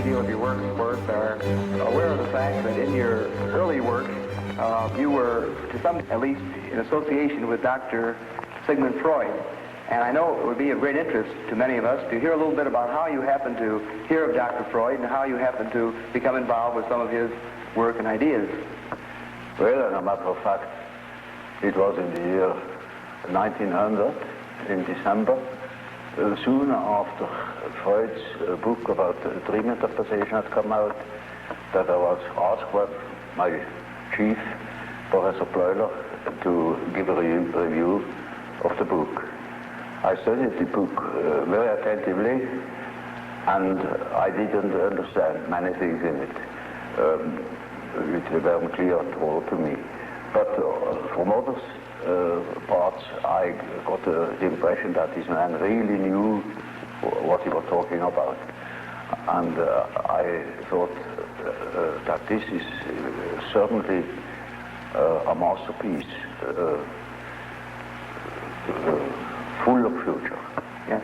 great deal of your work, of course, are aware of the fact that in your early work, you were, to some at least, in association with Dr. Sigmund Freud. And I know it would be of great interest to many of us to hear a little bit about how you happened to hear of Dr. Freud and how you happened to become involved with some of his work and ideas. Well, as a matter of fact, it was in the year 1900, in December, soon after Freud's book about dream interpretation had come out, that I was asked by my chief, Professor Bleuler, to give a review of the book. I studied the book very attentively, and I didn't understand many things in it. It weren't clear at all to me. But from others parts, I got the impression that this man really knew what he was talking about. And I thought that this is certainly a masterpiece, full of future. Yeah.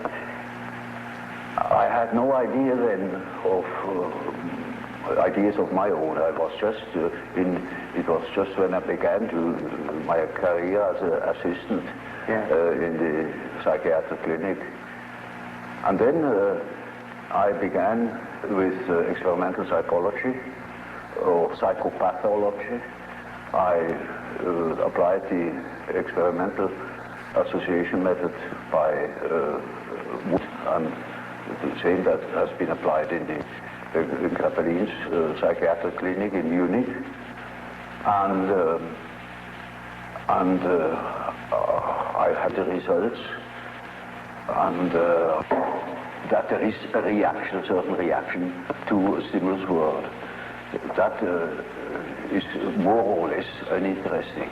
I had no idea then of ideas of my own. I was just it was just when I began my career as an assistant in the psychiatric clinic. And then I began with experimental psychology or psychopathology. I applied the experimental association method by and the same that has been applied in Krappelin's psychiatric clinic in Munich, and I had the results, and that there is a reaction, a certain reaction to a stimulus world. That is more or less uninteresting.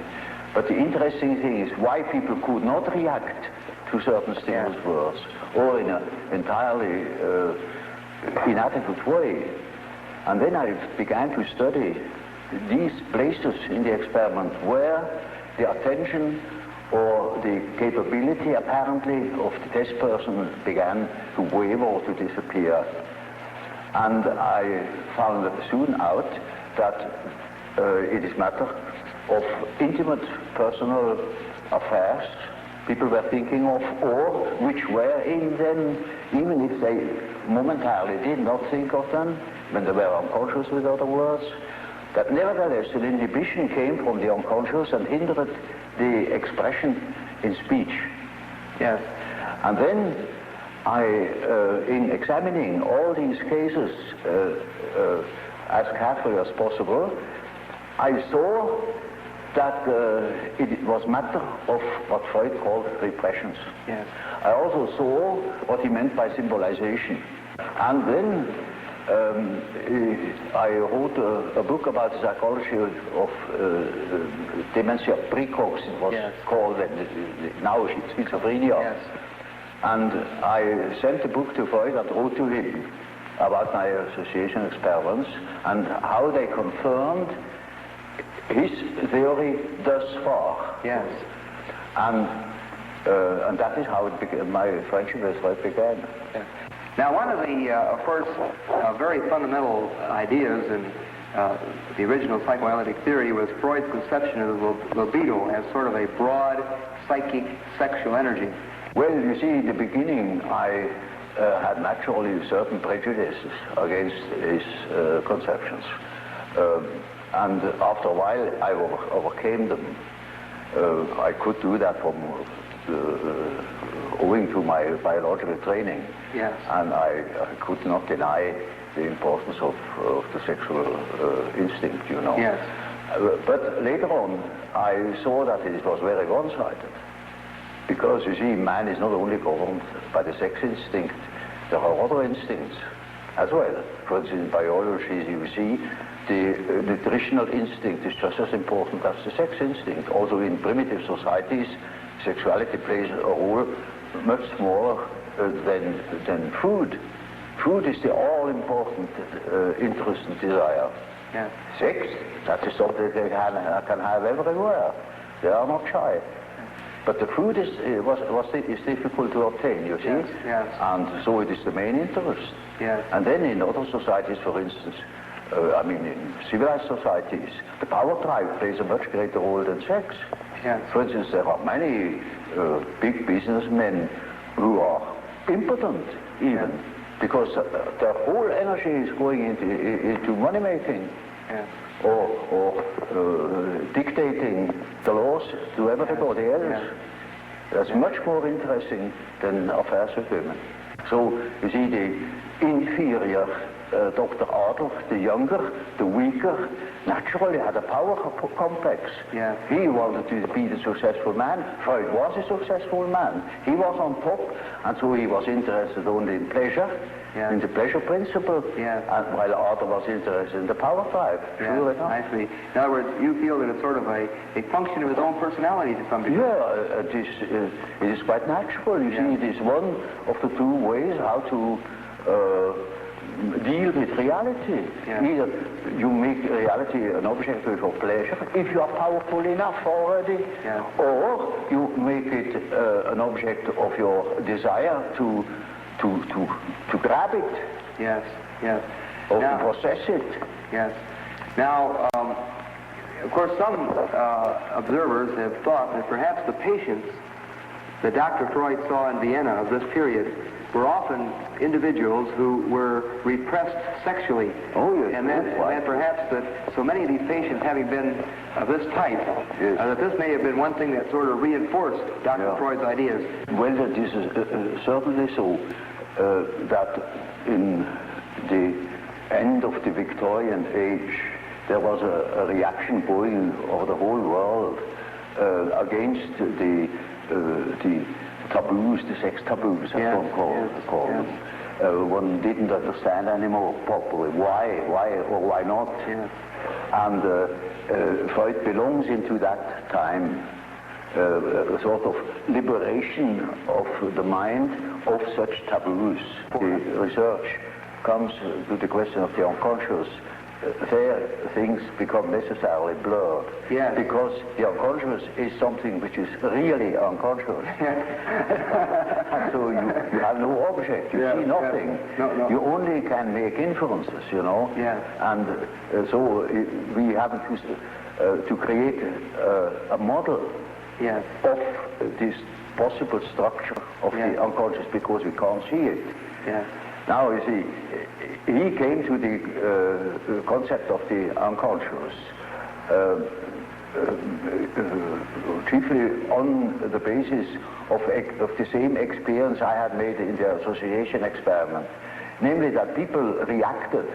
But the interesting thing is why people could not react to certain stimulus words, or in an entirely inadequate way. And then I began to study these places in the experiment where the attention or the capability apparently of the test person began to waver or to disappear. And I found soon out that it is matter of intimate personal affairs people were thinking of, or which were in them, even if they momentarily did not think of them, when they were unconscious, with other words, that nevertheless an inhibition came from the unconscious and hindered the expression in speech. Yes. And then I, in examining all these cases as carefully as possible, I saw that it was matter of what Freud called repressions. Yes. I also saw what he meant by symbolization. And then I wrote a book about the psychology of dementia precox, it was called, now it's schizophrenia. Yes. And I sent the book to Freud and wrote to him about my association experiments and how they confirmed his theory thus far. Yes. And that is how it began, my friendship with Freud began. Yes. Now, one of the, of course, very fundamental ideas in the original psychoanalytic theory was Freud's conception of the libido as sort of a broad psychic sexual energy. Well, you see, in the beginning, I had naturally certain prejudices against his conceptions. And after a while, I overcame them. I could do that from owing to my biological training. Yes. And I could not deny the importance of the sexual instinct, you know. Yes. But later on, I saw that it was very one-sided. Because, you see, man is not only governed by the sex instinct, there are other instincts as well. For instance, in biology, you see, the nutritional instinct is just as important as the sex instinct. Also, in primitive societies, sexuality plays a role much smaller than food. Food is the all-important interest and desire. Yeah. Sex, that is something they can have everywhere. They are not shy. But the food is difficult to obtain, you see. Yes, yes. And so it is the main interest. Yes. And then in other societies, for instance, in civilized societies, the power drive plays a much greater role than sex. Yes. For instance, there are many big businessmen who are impotent, even, because their whole energy is going into money making. Yes. Or dictating the laws to everybody else. Yes. That's much more interesting than affairs with women. So, you see, the inferior Dr. Adolf, the younger, the weaker, naturally had a power complex. Yeah. He wanted to be the successful man. Freud was a successful man. He was on top, and so he was interested only in pleasure, in the pleasure principle, and while Adolf was interested in the power drive. Sure enough. I see. In other words, you feel that it's sort of a function of his own personality to some degree. Yeah, it is quite natural. You see, it is one of the two ways how to deal with reality. Either you make reality an object of your pleasure, if you are powerful enough already, or you make it an object of your desire to grab it. Yes, yes. Or to possess it. Yes. Now, of course, some observers have thought that perhaps the patients that Dr. Freud saw in Vienna of this period were often individuals who were repressed sexually. Oh, yes. And then perhaps that so many of these patients having been of this type, that this may have been one thing that sort of reinforced Dr. Freud's ideas. Well, that is certainly so. That in the end of the Victorian age, there was a reaction going over the whole world against the taboos, the sex taboos, as one called them. One didn't understand anymore properly why or why not. And Freud belongs into that time, a sort of liberation of the mind of such taboos. The research comes to the question of the unconscious. There things become necessarily blurred. Because the unconscious is something which is really unconscious. So you have no object, you see nothing. No. You only can make inferences, you know. And so we have to create a model of this possible structure of the unconscious, because we can't see it. Now, you see, he came to the concept of the unconscious chiefly on the basis of the same experience I had made in the association experiment, namely that people reacted.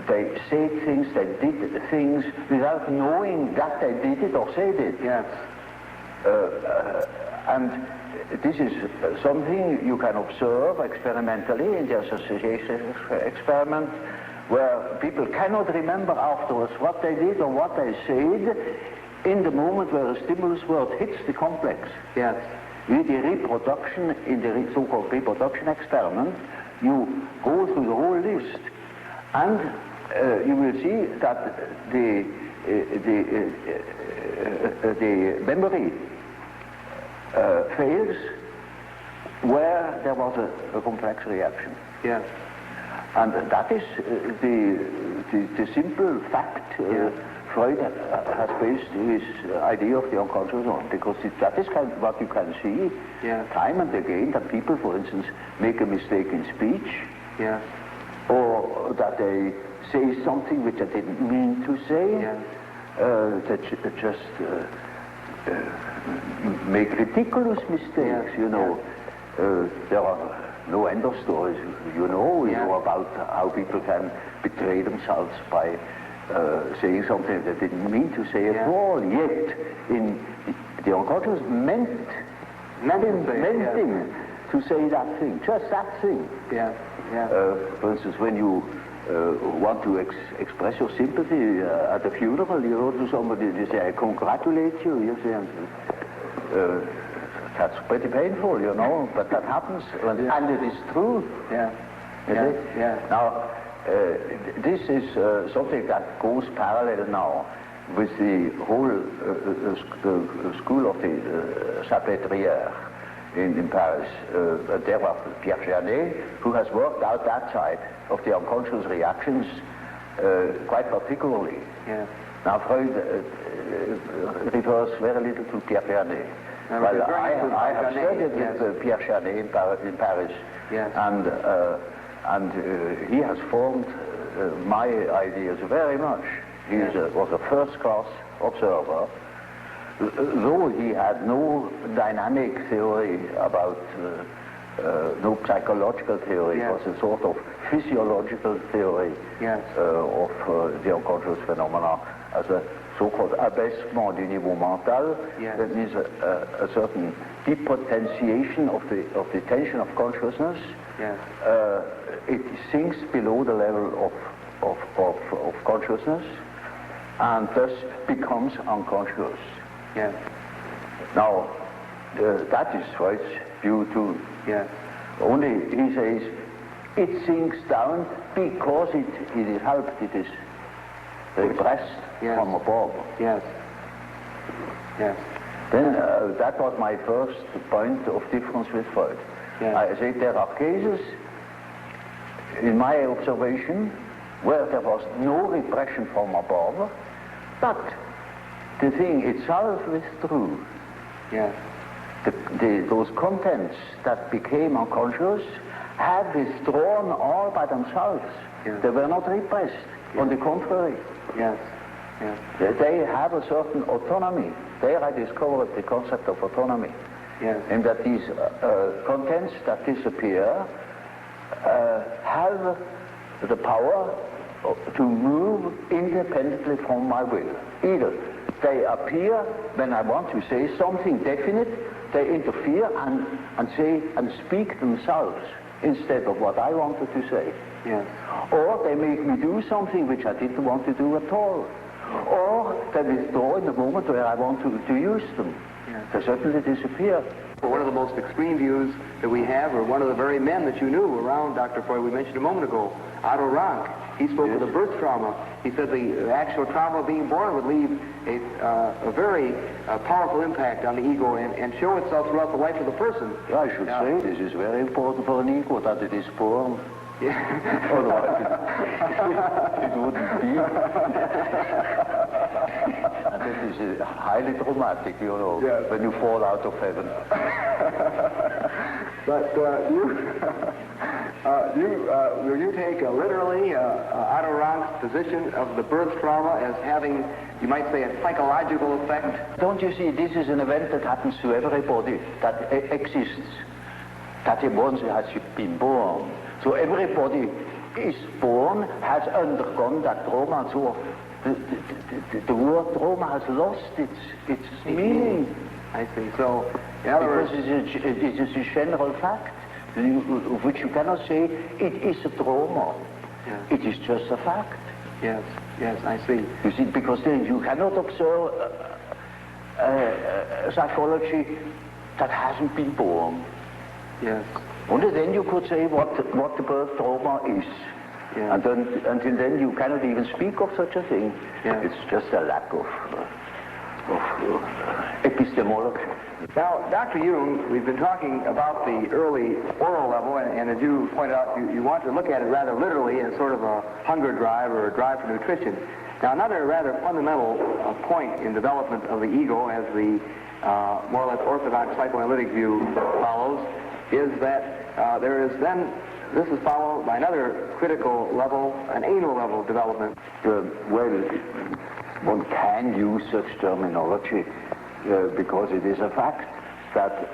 They said things, they did things without knowing that they did it or said it. And this is something you can observe experimentally in the association experiment, where people cannot remember afterwards what they did or what they said in the moment where a stimulus word hits the complex. With the reproduction, in the so-called reproduction experiment, you go through the whole list, and you will see that the memory fails where there was a complex reaction. And that is the simple fact Freud has based his idea of the unconscious on, because that is kind of what you can see time and again, that people, for instance, make a mistake in speech, or that they say something which they didn't mean to say, that just make ridiculous mistakes, you know. There are no end of stories, you know about how people can betray themselves by saying something they didn't mean to say at all, yet in the unconscious meant him to say that thing, just that thing. For instance, when you want to express your sympathy at a funeral, you go to somebody and you say, I congratulate you, you say, that's pretty painful, you know, but that happens, and it is true. Now, this is something that goes parallel now with the whole school of the Salpêtrière in Paris. There was Pierre Janet, who has worked out that side of the unconscious reactions quite particularly. Yes. Now Freud refers very little to Pierre Janet. Well, I have studied with Pierre Janet in Paris, yes. and he has formed my ideas very much. He was a first-class observer, though he had no dynamic theory about, no psychological theory. Yes. It was a sort of physiological theory Yes. of the unconscious phenomena as a so-called abaissement du niveau mental. Yes. That means a certain depotentiation of the tension of consciousness. Yes. It sinks below the level of consciousness and thus becomes unconscious. Yes. Now, that is Freud's view too. Yes. Only he says it sinks down because it is helped, it is repressed Yes. from above. Yes. Yes. Then that was my first point of difference with Freud. Yes. I say there are cases, in my observation, where there was no repression from above, but the thing itself withdrew. Yes. Those contents that became unconscious had withdrawn all by themselves. Yes. They were not repressed. Yes. On the contrary. Yes. Yes. They have a certain autonomy. There I discovered the concept of autonomy. Yes. And that these contents that disappear have the power to move independently from my will. Either they appear when I want to say something definite, they interfere and say and speak themselves instead of what I wanted to say. Yes. Or they make me do something which I didn't want to do at all. Or they withdraw in the moment where I want to use them. Yes. They suddenly disappear. One of the most extreme views that we have, or one of the very men that you knew around Dr. Freud, we mentioned a moment ago, Otto Rank. He spoke of the birth trauma. He said the actual trauma of being born would leave a very powerful impact on the ego and show itself throughout the life of the person. I should say this is very important for an ego, that it is born. Otherwise it wouldn't be. And that is highly traumatic, you know, Yes. when you fall out of heaven. But will you take literally Otto Rank's position of the birth trauma as having, you might say, a psychological effect? Don't you see, this is an event that happens to everybody, that exists, that once has been born. So everybody is born, has undergone that trauma, so the word trauma has lost its meaning. I see. So, in other words, it is a general fact, of which you cannot say it is a trauma. Yes. It is just a fact. Yes, yes, I see. You see, because then you cannot observe psychology that hasn't been born. Yes. Only then you could say what the birth trauma is. Yeah. And then, until then you cannot even speak of such a thing. Yeah. It's just a lack of epistemology. Now, Dr. Jung, we've been talking about the early oral level, and as you pointed out, you want to look at it rather literally as sort of a hunger drive or a drive for nutrition. Now, another rather fundamental point in development of the ego, as the more or less orthodox psychoanalytic view follows, is that this is followed by another critical level, an anal level of development. Well, one can use such terminology because it is a fact that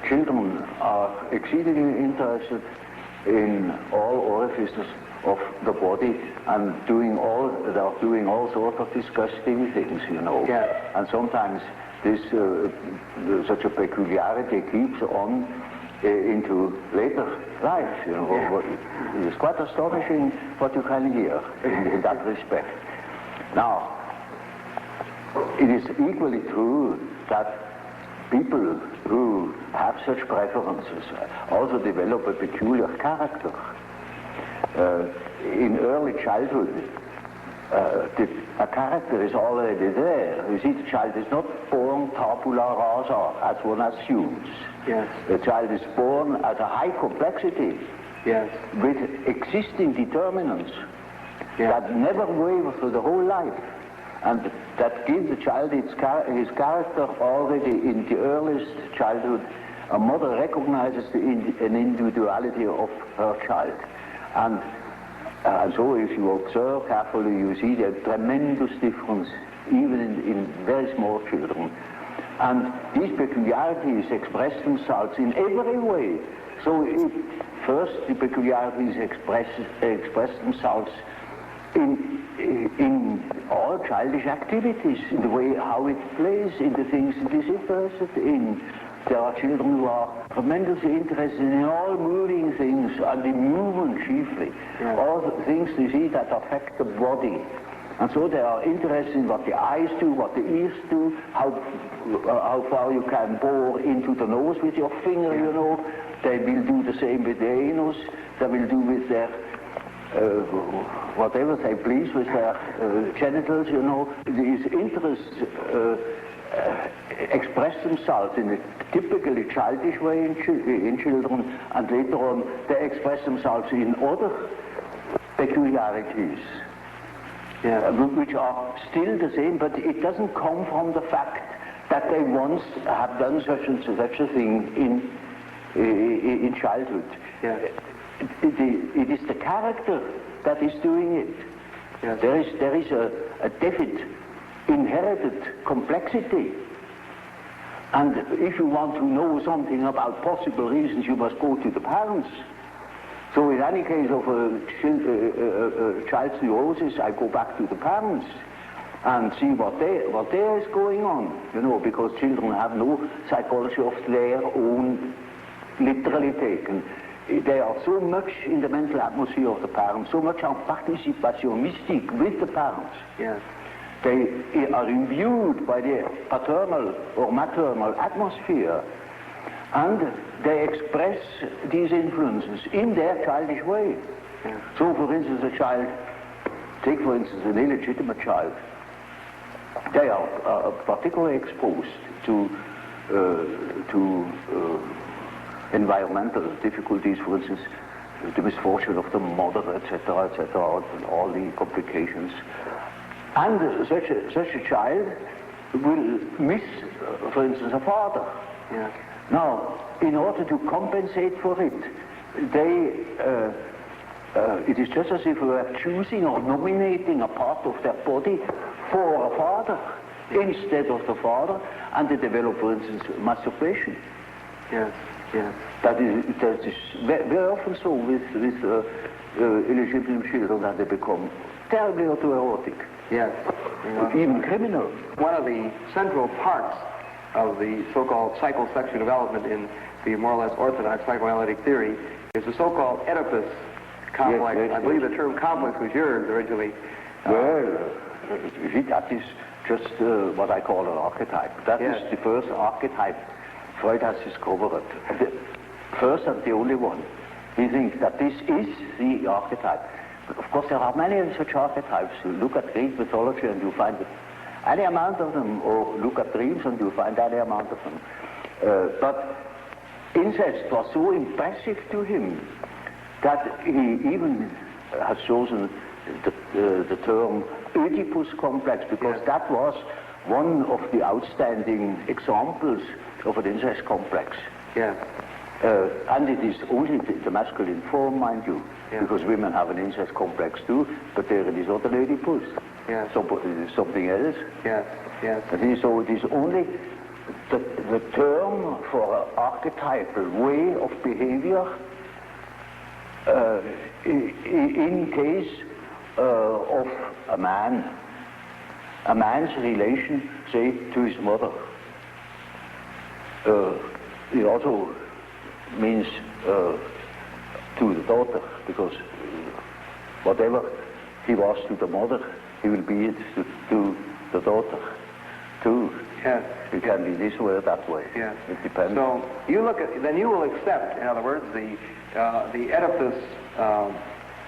children are exceedingly interested in all orifices of the body and they are doing all sorts of disgusting things, you know. Yeah. And sometimes this such a peculiarity keeps on into later life, you know. Yeah. It is quite astonishing what you can hear in that respect. Now, it is equally true that people who have such preferences also develop a peculiar character. In early childhood, a character is already there. You see, the child is not born tabula rasa, as one assumes. Yes. The child is born at a high complexity. Yes. With existing determinants that never waver through the whole life, and that give the child his character already in the earliest childhood. A mother recognizes an individuality of her child, and so if you observe carefully, you see the tremendous difference even in very small children. And these peculiarities express themselves in every way. So first, the peculiarities express themselves in all childish activities, in the way how it plays, in the things it is interested in. There are children who are tremendously interested in all moving things, and in movement chiefly. Yeah. All the things you see that affect the body. And so they are interested in what the eyes do, what the ears do, how far you can bore into the nose with your finger, you know. They will do the same with their anus. They will do with their whatever they please with their genitals, you know. These interests express themselves in a typically childish way in children, and later on they express themselves in other peculiarities, which are still the same, but it doesn't come from the fact that they once have done such and such a thing in childhood. Yeah. It is the character that is doing it. Yes. There is a definite inherited complexity. And if you want to know something about possible reasons, you must go to the parents. So in any case of a child's neurosis, I go back to the parents and see what there is going on, you know, because children have no psychology of their own, literally taken. They are so much in the mental atmosphere of the parents, so much en participation mystique with the parents. Yes. They are imbued by the paternal or maternal atmosphere, and they express these influences in their childish way. Yeah. So, for instance, a child, take for instance an illegitimate child, they are particularly exposed to environmental difficulties, for instance, the misfortune of the mother, etc., etc., and all the complications. And such a child will miss, for instance, a father. Yeah. Now, in order to compensate for it, it is just as if we were choosing or nominating a part of their body for a father instead of the father, and they develop, for instance, masturbation. Yes. Yes. That is very often so with illegitimate children, that they become terribly autoerotic. Yes. Even criminal. One of the central parts of the so-called psychosexual development in the more or less orthodox psychoanalytic theory is the so-called Oedipus complex. Yes, yes, I believe the term complex was yours originally. Well, that is just what I call an archetype. That is the first archetype Freud has discovered. The first and the only one. He thinks that this is the archetype. Of course, there are many such archetypes. You look at Greek mythology and you find any amount of them, or look at dreams and you find any amount of them. But incest was so impressive to him that he even has chosen the term Oedipus complex, because that was one of the outstanding examples of an incest complex. Yeah. And it is only the masculine form, mind you, because women have an incest complex too, but there it is not an Oedipus. Yeah. So it is something else. Yes. Yes. And so it is only the term for an archetypal way of behavior in case of a man's relation, say, to his mother. It also means to the daughter, because whatever he was to the mother, he will be it to the daughter too. Yes. It can be this way or that way. Yes. It depends. So you look at, then you will accept, in other words, the Oedipus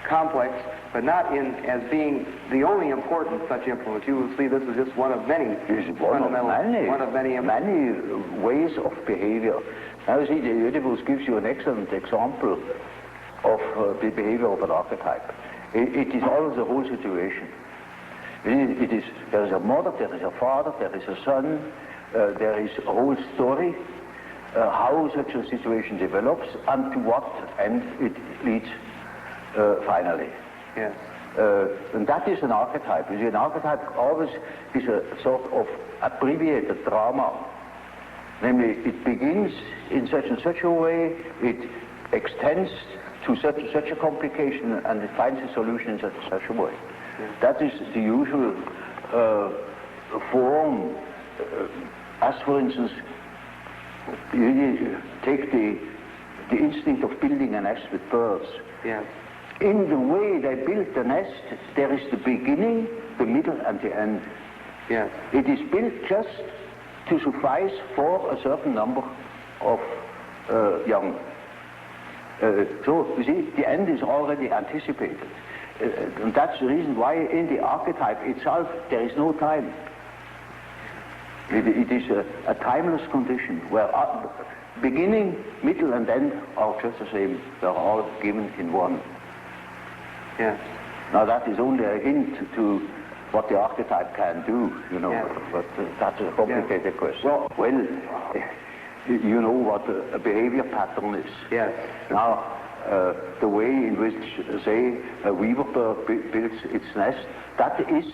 complex, but not in as being the only important such influence. You will see this is just one of many fundamental, one of many ways of behavior. Now, you see, the Oedipus gives you an excellent example of the behavior of an archetype. It is always the whole situation. There is a mother, there is a father, there is a son, there is a whole story, how such a situation develops, and to what end it leads finally. Yes. And that is an archetype. You see, an archetype always is a sort of abbreviated drama. Namely, it begins in such and such a way, it extends to such and such a complication, and it finds a solution in such and such a way. Yes. That is the usual form. As for instance, you take the instinct of building a nest with birds. Yes. In the way they build the nest, there is the beginning, the middle, and the end. Yes. It is built just to suffice for a certain number of young. So, you see, the end is already anticipated. And that's the reason why in the archetype itself there is no time. It is a timeless condition where beginning, middle, and end are just the same. They're all given in one. Yes. Now that is only a hint to what the archetype can do, you know, yes. But that's a complicated question. Well, you know what a behavior pattern is. Yes. Now, the way in which, say, a weaver bird builds its nest, that is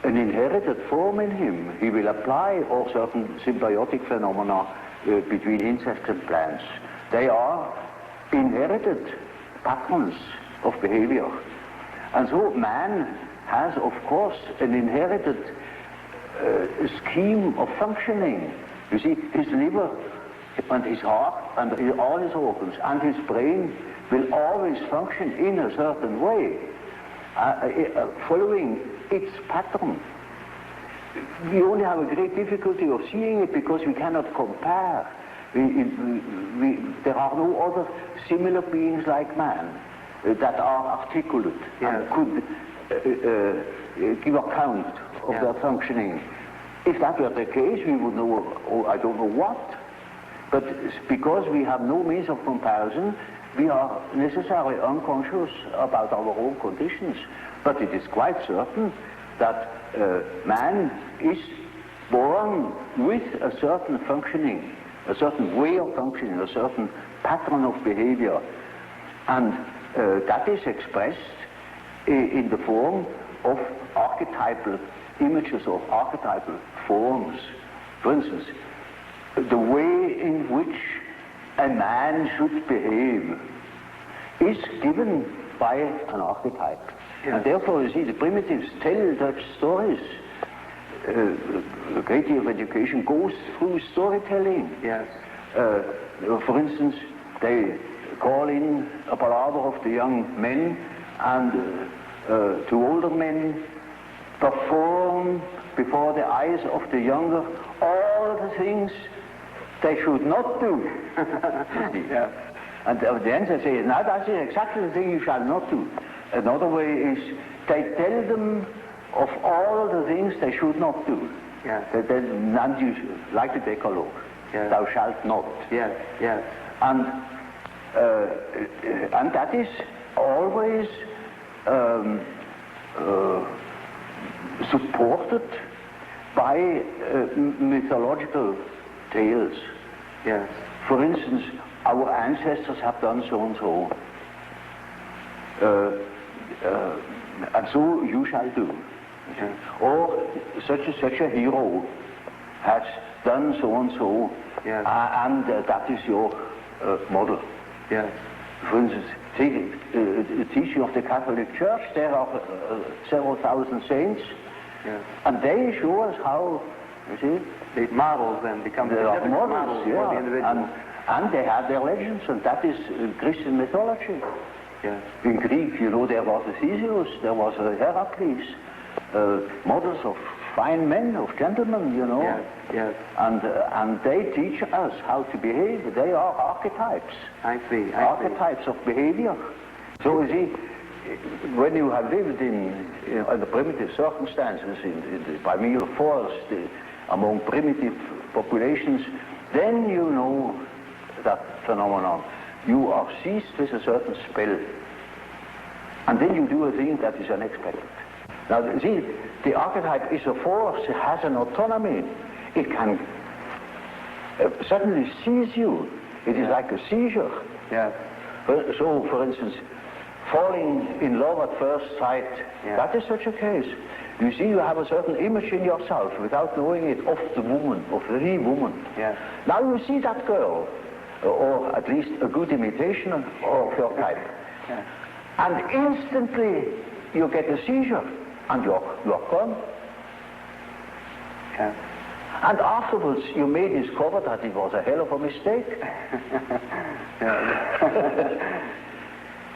an inherited form in him. He will apply all certain symbiotic phenomena between insects and plants. They are inherited patterns of behavior. And so man has, of course, an inherited scheme of functioning. You see, his liver and his heart and all his organs and his brain will always function in a certain way, following its pattern. We only have a great difficulty of seeing it because we cannot compare. There are no other similar beings like man that are articulate and could give account of their functioning. If that were the case, we would know, I don't know what. But because we have no means of comparison, we are necessarily unconscious about our own conditions. But it is quite certain that man is born with a certain functioning, a certain way of functioning, a certain pattern of behavior. And that is expressed in the form of archetypal images, of archetypal forms. For instance, the way in which a man should behave is given by an archetype. Yes. And therefore, you see, the primitives tell such stories. A great deal of education goes through storytelling. Yes. For instance, they call in a palaver of the young men and two older men perform before the eyes of the younger all the things they should not do. Yeah. And at the end they say, now that is exactly the thing you shall not do. Another way is they tell them of all the things they should not do. Yeah. And you, like the Decalogue, yeah. Thou shalt not. Yes, yes. And that is always supported by mythological tales. Yes. For instance, our ancestors have done so and so, and so you shall do. Okay. Or such a hero has done so and so, yes. And that is your model. Yes. For instance, take the teaching of the Catholic Church. There are several thousand saints, yes. And they show us how, you see, the models then become the models for the individual. And they have their legends, and that is Christian mythology. Yes. In Greek, you know, there was a Theseus, there was a Heracles, models of fine men, of gentlemen, you know. Yes, yes. And they teach us how to behave. They are archetypes. I see. Archetypes of behavior. So you see, when you have lived under primitive circumstances, in the primeval forest, among primitive populations, then you know that phenomenon. You are seized with a certain spell, and then you do a thing that is unexpected. Now, see, the archetype is a force, it has an autonomy. It can suddenly seize you. It is like a seizure. Yeah. So, for instance, falling in love at first sight, that is such a case. You see, you have a certain image in yourself without knowing it of the woman, of the woman. Yeah. Now you see that girl, or at least a good imitation of your type. Yeah. And instantly you get a seizure, and you're gone. Yeah. And afterwards you may discover that it was a hell of a mistake.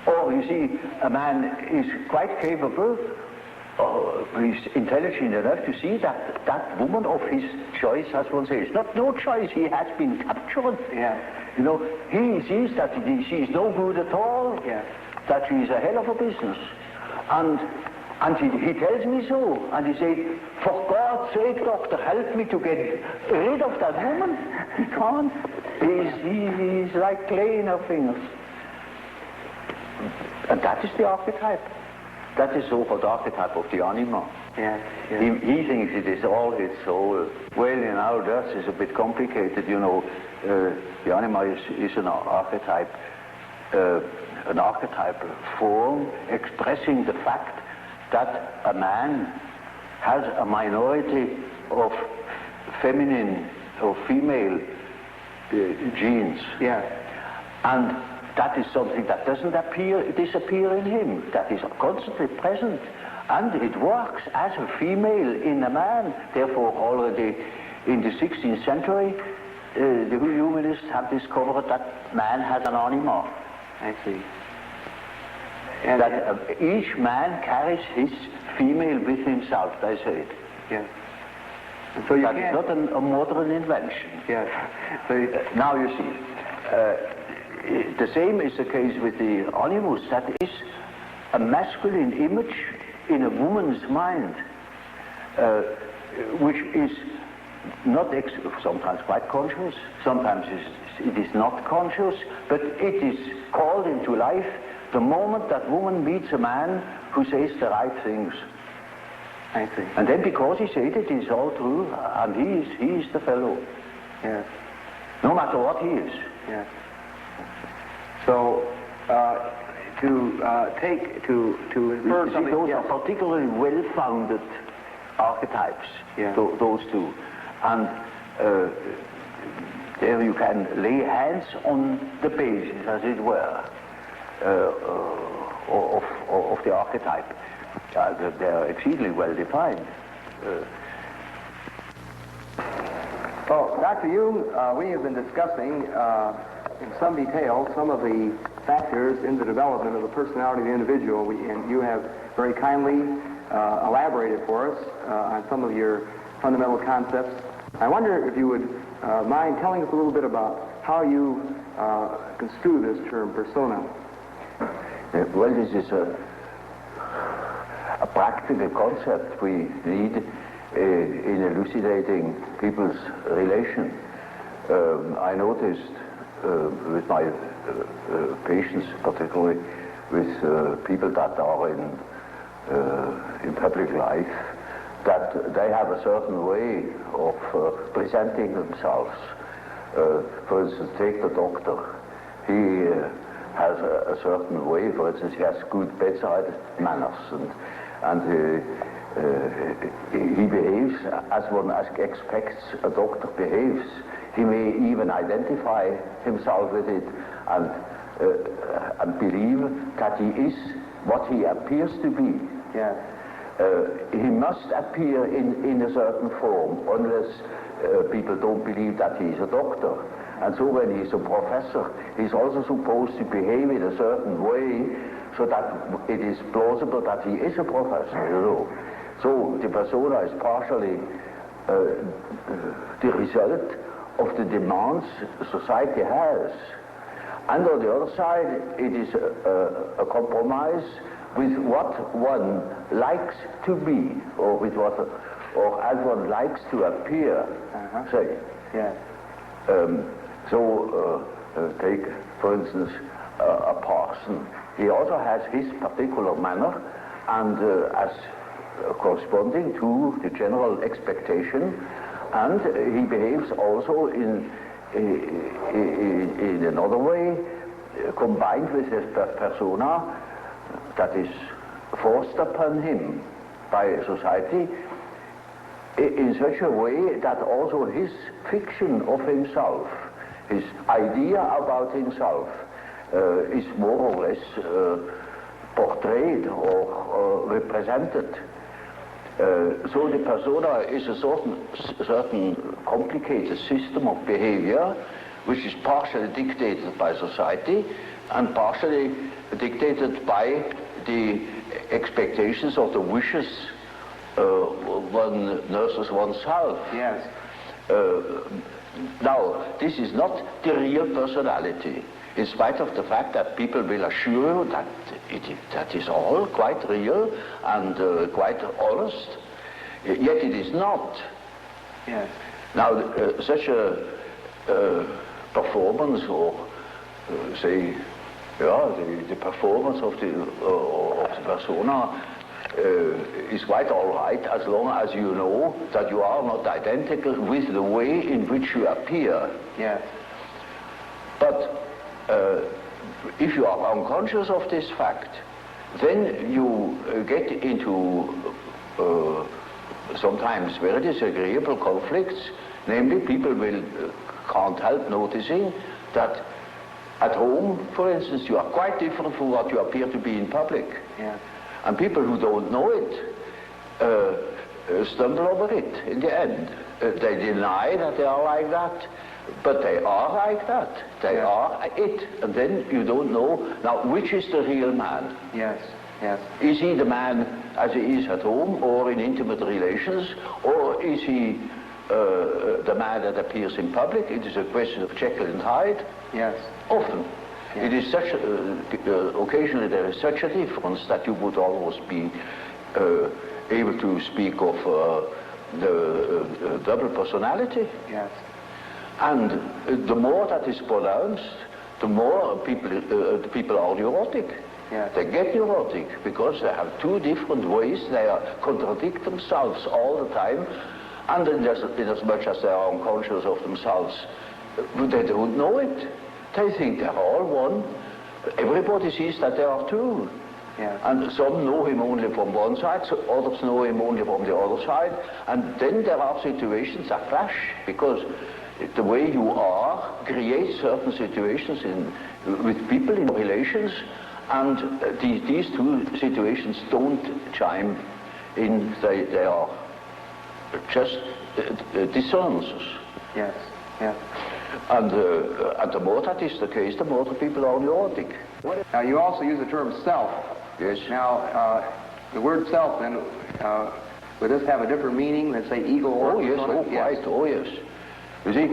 Or you see, a man is quite capable, he's intelligent enough to see that that woman of his choice, as one says, not no choice, he has been captured. Yeah. You know, he sees that she is no good at all, that she is a hell of a business. And he tells me so, and he said, for God's sake, doctor, help me to get rid of that woman. He can't. He's like clay in her fingers. And that is the archetype. That is so-called archetype of the anima. Yeah. He thinks it is all his soul. Well, you know, that is a bit complicated, you know. The anima is an archetype form expressing the fact that a man has a minority of feminine or female genes. Yeah. And that is something that doesn't disappear in him. That is constantly present. And it works as a female in a man. Therefore, already in the 16th century, the humanists have discovered that man has an anima. I see. And that each man carries his female with himself, they say it. Yeah. And so you that is not a modern invention. Yeah. So now you see, the same is the case with the animus. That is a masculine image in a woman's mind, which is not sometimes quite conscious, sometimes it is not conscious, but it is called into life the moment that woman meets a man who says the right things. I see. And then because he said it is all true, and he is the fellow. Yeah. No matter what he is. Yeah. So to infer something. Those are particularly well-founded archetypes. Yeah. Those two, and there you can lay hands on the basis, as it were, of the archetype. They are exceedingly well defined. Well, Dr. Jung, we have been discussing in some detail some of the factors in the development of the personality of the individual, and you have very kindly elaborated for us on some of your fundamental concepts. I wonder if you would mind telling us a little bit about how you construe this term, persona. Well, this is a practical concept we need in elucidating people's relation. I noticed with my patients, particularly with people that are in public life, that they have a certain way of presenting themselves. For instance, take the doctor. He has a certain way. For instance, he has good bedside manners, and he behaves as one expects a doctor behaves. He may even identify himself with it and believe that he is what he appears to be. Yeah. He must appear in a certain form, unless people don't believe that he is a doctor. And so when he's a professor, he's also supposed to behave in a certain way so that it is plausible that he is a professor, you know. So the persona is partially the result of the demands society has. And on the other side, it is a compromise with what one likes to be, or with what, or as one likes to appear, say. Yes. Take, for instance, a parson. He also has his particular manner, and as corresponding to the general expectation, and he behaves also in another way, combined with his persona that is forced upon him by society, in such a way that also his fiction of himself, his idea about himself, is more or less portrayed or represented. So the persona is a certain complicated system of behavior which is partially dictated by society and partially dictated by the expectations or the wishes one nurses oneself. Yes. Now, this is not the real personality, in spite of the fact that people will assure you that that is all quite real and quite honest, yet it is not. Yes. Now, such a performance, or say, the performance of the persona is quite all right as long as you know that you are not identical with the way in which you appear. Yes. But if you are unconscious of this fact, then you get into sometimes very disagreeable conflicts. Namely, people can't help noticing that at home, for instance, you are quite different from what you appear to be in public. Yes. And people who don't know it stumble over it in the end. They deny that they are like that, but they are like that. They are it. And then you don't know, now, which is the real man? Yes, yes. Is he the man as he is at home or in intimate relations, or is he the man that appears in public? It is a question of Jekyll and Hyde. Yes. Often. Yes. It is such occasionally there is such a difference that you would almost be able to speak of the double personality. Yes. And the more that is pronounced, the more people are neurotic. Yes. They get neurotic because they have two different ways. They contradict themselves all the time, and in as much as they are unconscious of themselves, they don't know it. They think they're all one. Everybody sees that they are two. Yeah. And some know him only from one side, so others know him only from the other side. And then there are situations that clash, because the way you are creates certain situations with people in relations, and these two situations don't chime in. They are just dissonances. Yes, yes. And the more that is the case, the more the people are neurotic. Now, you also use the term self. Yes. Now, the word self, then, would this have a different meaning than, say, ego or... Oh, yes, oh, quite, oh, yes. You see,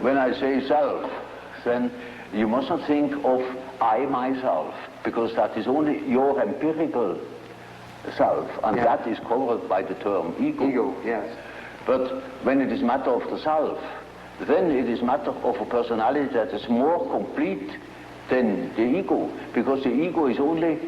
when I say self, then you must not think of I myself, because that is only your empirical self, and that is covered by the term ego. Ego, yes. But when it is matter of the self, then it is matter of a personality that is more complete than the ego, because the ego is only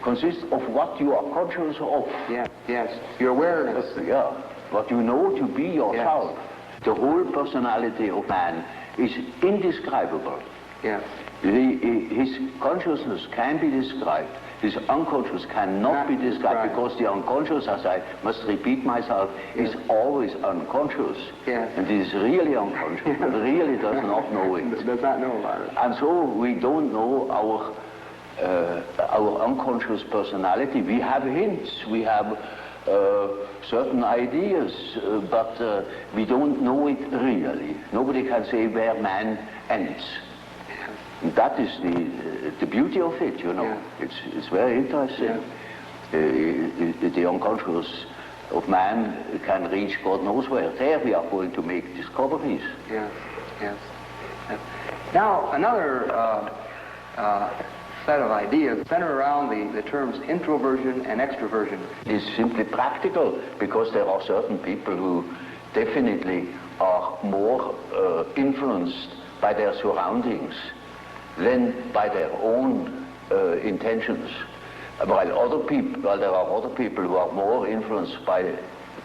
consists of what you are conscious of. Yes, yes. Your awareness. Yeah, what you know to be yourself. Yes. The whole personality of man is indescribable. Yes. His consciousness can be described. His unconscious cannot be described, because the unconscious, as I must repeat myself, is always unconscious. Yes. And it is really unconscious. It really does not know it. Does not know about it. And so we don't know our unconscious personality. We have hints, we have certain ideas, but we don't know it really. Nobody can say where man ends. That is the beauty of it, you know. Yeah. It's very interesting. Yeah. The unconscious of man can reach God knows where. There we are going to make discoveries. Yes, yes. Now, another set of ideas center around the terms introversion and extroversion. It's simply practical, because there are certain people who definitely are more influenced by their surroundings than by their own intentions. While there are other people who are more influenced by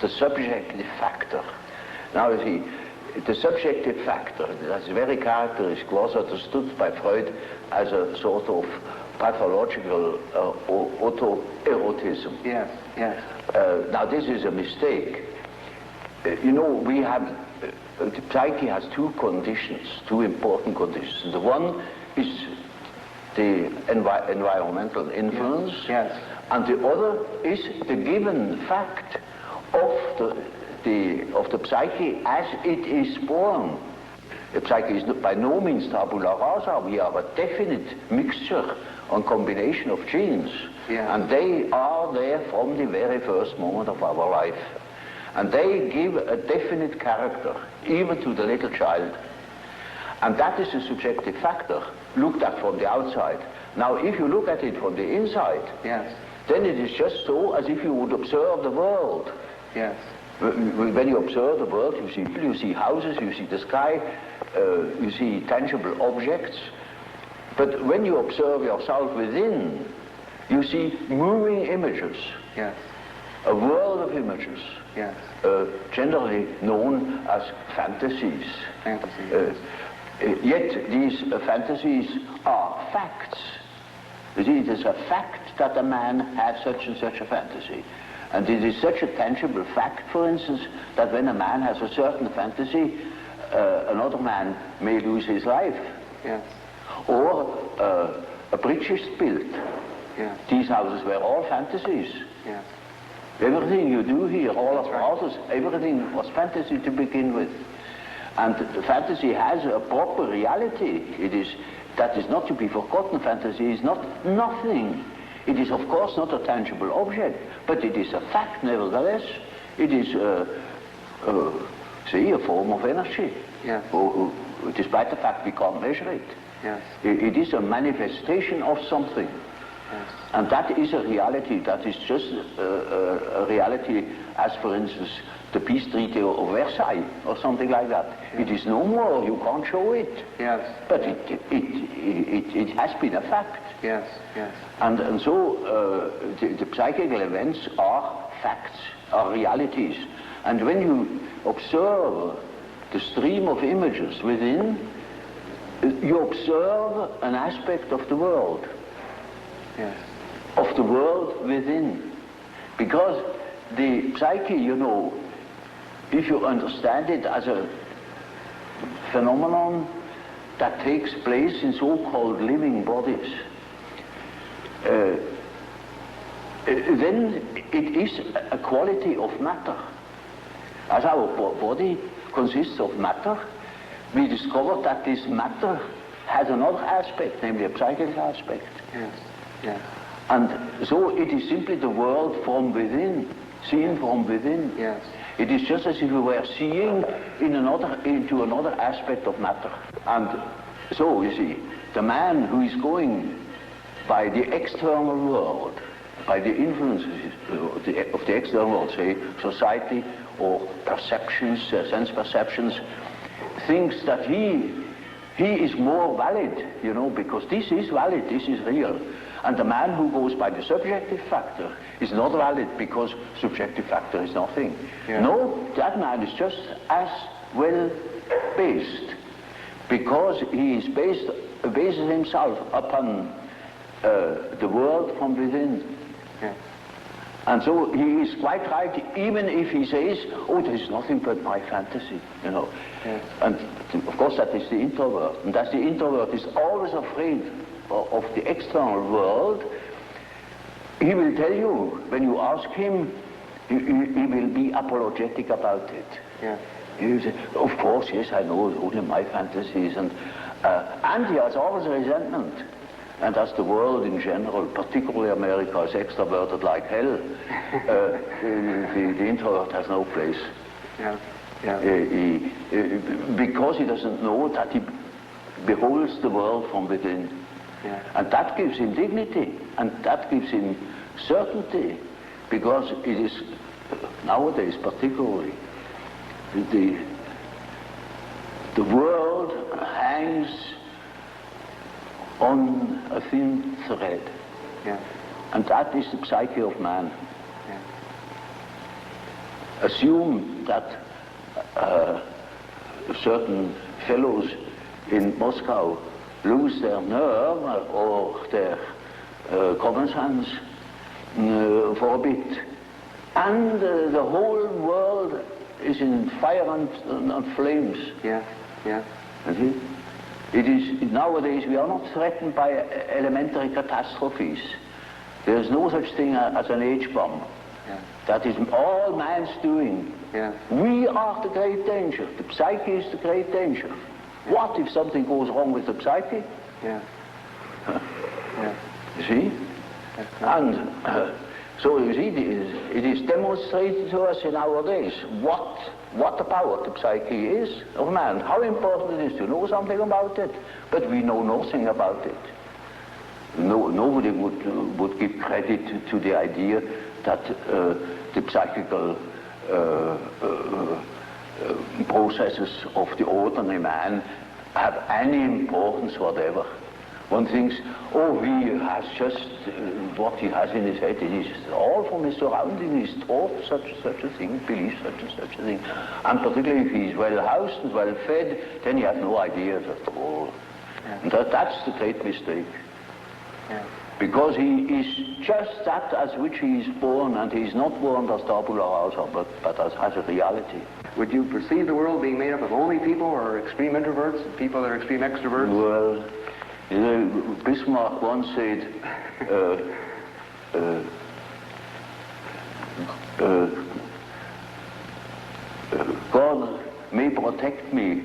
the subjective factor. Now you see, the subjective factor, that's very characteristic, was understood by Freud as a sort of pathological autoerotism. Yes, yes. Now this is a mistake. You know, we have, the psyche has two conditions, two important conditions. The one is the environmental influence, yes. And the other is the given fact of the psyche as it is born. The psyche is by no means tabula rasa. We are a definite mixture and combination of genes, and they are there from the very first moment of our life. And they give a definite character, even to the little child. And that is a subjective factor, looked at from the outside. Now, if you look at it from the inside, yes, then it is just so as if you would observe the world. Yes. When you observe the world, you see houses, you see the sky, you see tangible objects. But when you observe yourself within, you see moving images. Yes. A world of images. Yes. Generally known as fantasies. Fantasies. Yet these fantasies are facts. You see, it is a fact that a man has such and such a fantasy. And it is such a tangible fact, for instance, that when a man has a certain fantasy, another man may lose his life. Yes. Or a bridge is built. Yes. These houses were all fantasies. Yes. Everything you do here, all of the houses, everything was fantasy to begin with. And the fantasy has a proper reality. That is not to be forgotten. Fantasy is not nothing. It is, of course, not a tangible object, but it is a fact nevertheless. It is, say, a form of energy. Yes. Despite the fact we can't measure it. Yes. It is a manifestation of something. Yes. And that is a reality. That is just a reality as, for instance, the peace treaty of Versailles or something like that. Yes. It is no more. You can't show it. Yes. But it has been a fact. Yes. Yes. And so the psychical events are facts, are realities. And when you observe the stream of images within, you observe an aspect of the world. Yes. Of the world within. Because the psyche, you know, if you understand it as a phenomenon that takes place in so-called living bodies, then it is a quality of matter. As our body consists of matter, we discover that this matter has another aspect, namely a psychical aspect. Yes. Yes. And so it is simply the world from within, seen from within. Yes. It is just as if we were seeing into another aspect of matter. And so, you see, the man who is going by the external world, by the influences of the external world, say society or perceptions, sense perceptions, thinks that he is more valid, you know, because this is valid, this is real. And the man who goes by the subjective factor is not valid because subjective factor is nothing. Yeah. No, that man is just as well based because he is bases himself upon the world from within. Yeah. And so he is quite right, even if he says, oh, there is nothing but my fantasy, you know. Yeah. And of course that is the introvert. And that the introvert is always afraid of the external world. He will tell you, when you ask him, he will be apologetic about it. Yeah. He will say, of course, yes, I know only my fantasies. And he has always resentment. And as the world in general, particularly America, is extroverted like hell, the introvert has no place. Yeah. Yeah. Because he doesn't know that he beholds the world from within. Yeah. And that gives him dignity, and that gives him certainty, because it is, nowadays particularly, the world hangs on a thin thread. Yeah. And that is the psyche of man. Yeah. Assume that certain fellows in Moscow lose their nerve or their common sense for a bit, and the whole world is in fire and flames. Yeah. Yeah. You see? It is, nowadays we are not threatened by elementary catastrophes. There is no such thing as an H-bomb. Yeah. That is all man's doing. Yeah. We are the great danger. The psyche is the great danger. Yeah. What if something goes wrong with the psyche? Yeah. Yeah. You see? And so you see, it is demonstrated to us in our days what the power of the psyche is of man, how important it is to know something about it, but we know nothing about it. Nobody would give credit to the idea that the psychical processes of the ordinary man have any importance whatever. One thinks, oh, he has just what he has in his head. It is all from his surrounding. He's taught such a thing, believes such a thing. And particularly if he's well housed and well fed, then he has no ideas at all. Yeah. And that's the great mistake. Yeah. Because he is just that as which he is born, and he is not born as tabula rasa, but as a reality. Would you perceive the world being made up of only people or extreme introverts and people that are extreme extroverts? Well, you know, Bismarck once said, God may protect me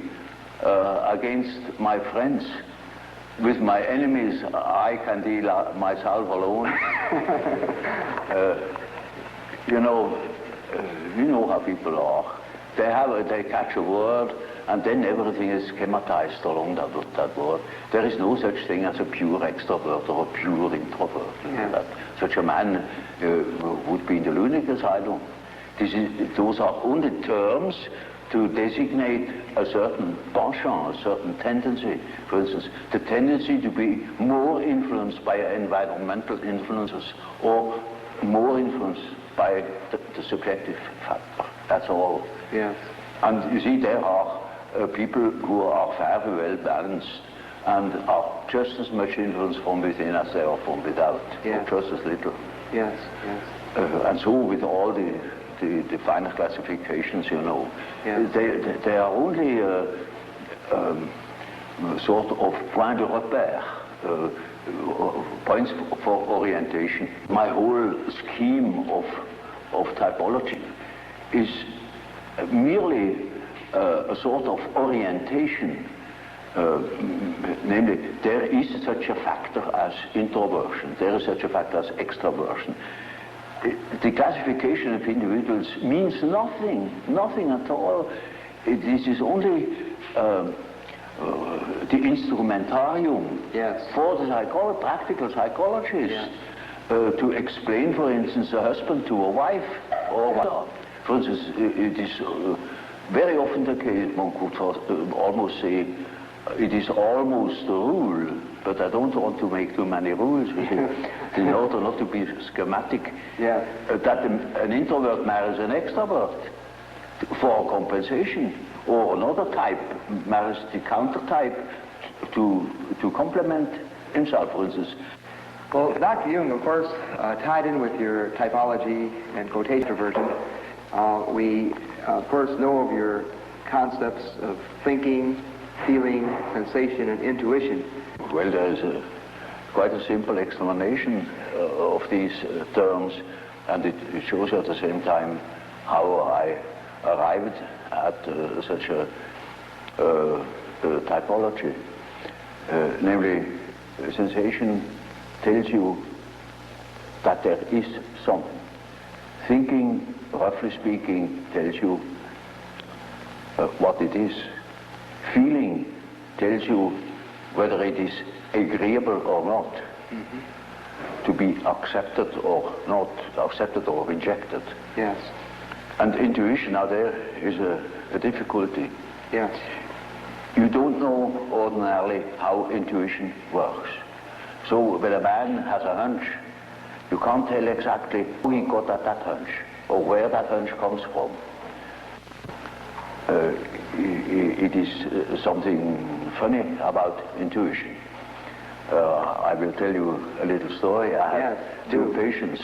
against my friends. With my enemies, I can deal myself alone. You know how people are. They catch a word, and then everything is schematized along that word. There is no such thing as a pure extrovert or a pure introvert. Yeah. That such a man would be in the lunatic asylum. Those are only terms to designate a certain penchant, a certain tendency. For instance, the tendency to be more influenced by environmental influences or more influenced by the subjective factor. That's all. Yes. And you see, there are people who are very well balanced and are just as much influenced from within as they are from without, Yeah. or just as little. Yes. Yes. And so with all the finer classifications, you know, Yeah. they are only sort of point de repère, points for orientation. My whole scheme of typology is merely a sort of orientation. Namely, there is such a factor as introversion, there is such a factor as extroversion. The classification of individuals means nothing at all. This is only the instrumentarium Yes. for the practical psychologists to explain, for instance, a husband to a wife, or for instance, it is very often the case, one could almost say, it is almost a rule, but I don't want to make too many rules, in order not to be schematic, Yeah. that an introvert marries an extrovert for compensation, or another type marries the counter type to complement himself, for instance. Well, Dr. Jung, of course, tied in with your typology and quotation version, we, of course, know of your concepts of thinking, feeling, sensation, and intuition. Well, there is quite a simple explanation of these terms, and it shows you at the same time how I arrived at such a typology. Namely, sensation tells you that there is something. Thinking, roughly speaking, tells you what it is. Feeling tells you whether it is agreeable or not, to be accepted or not, accepted or rejected. Yes. And intuition, now there is a difficulty. Yes. You don't know ordinarily how intuition works. So when a man has a hunch, you can't tell exactly who he got at that hunch or where that hunch comes from. It is something funny about intuition. I will tell you a little story. I had two patients.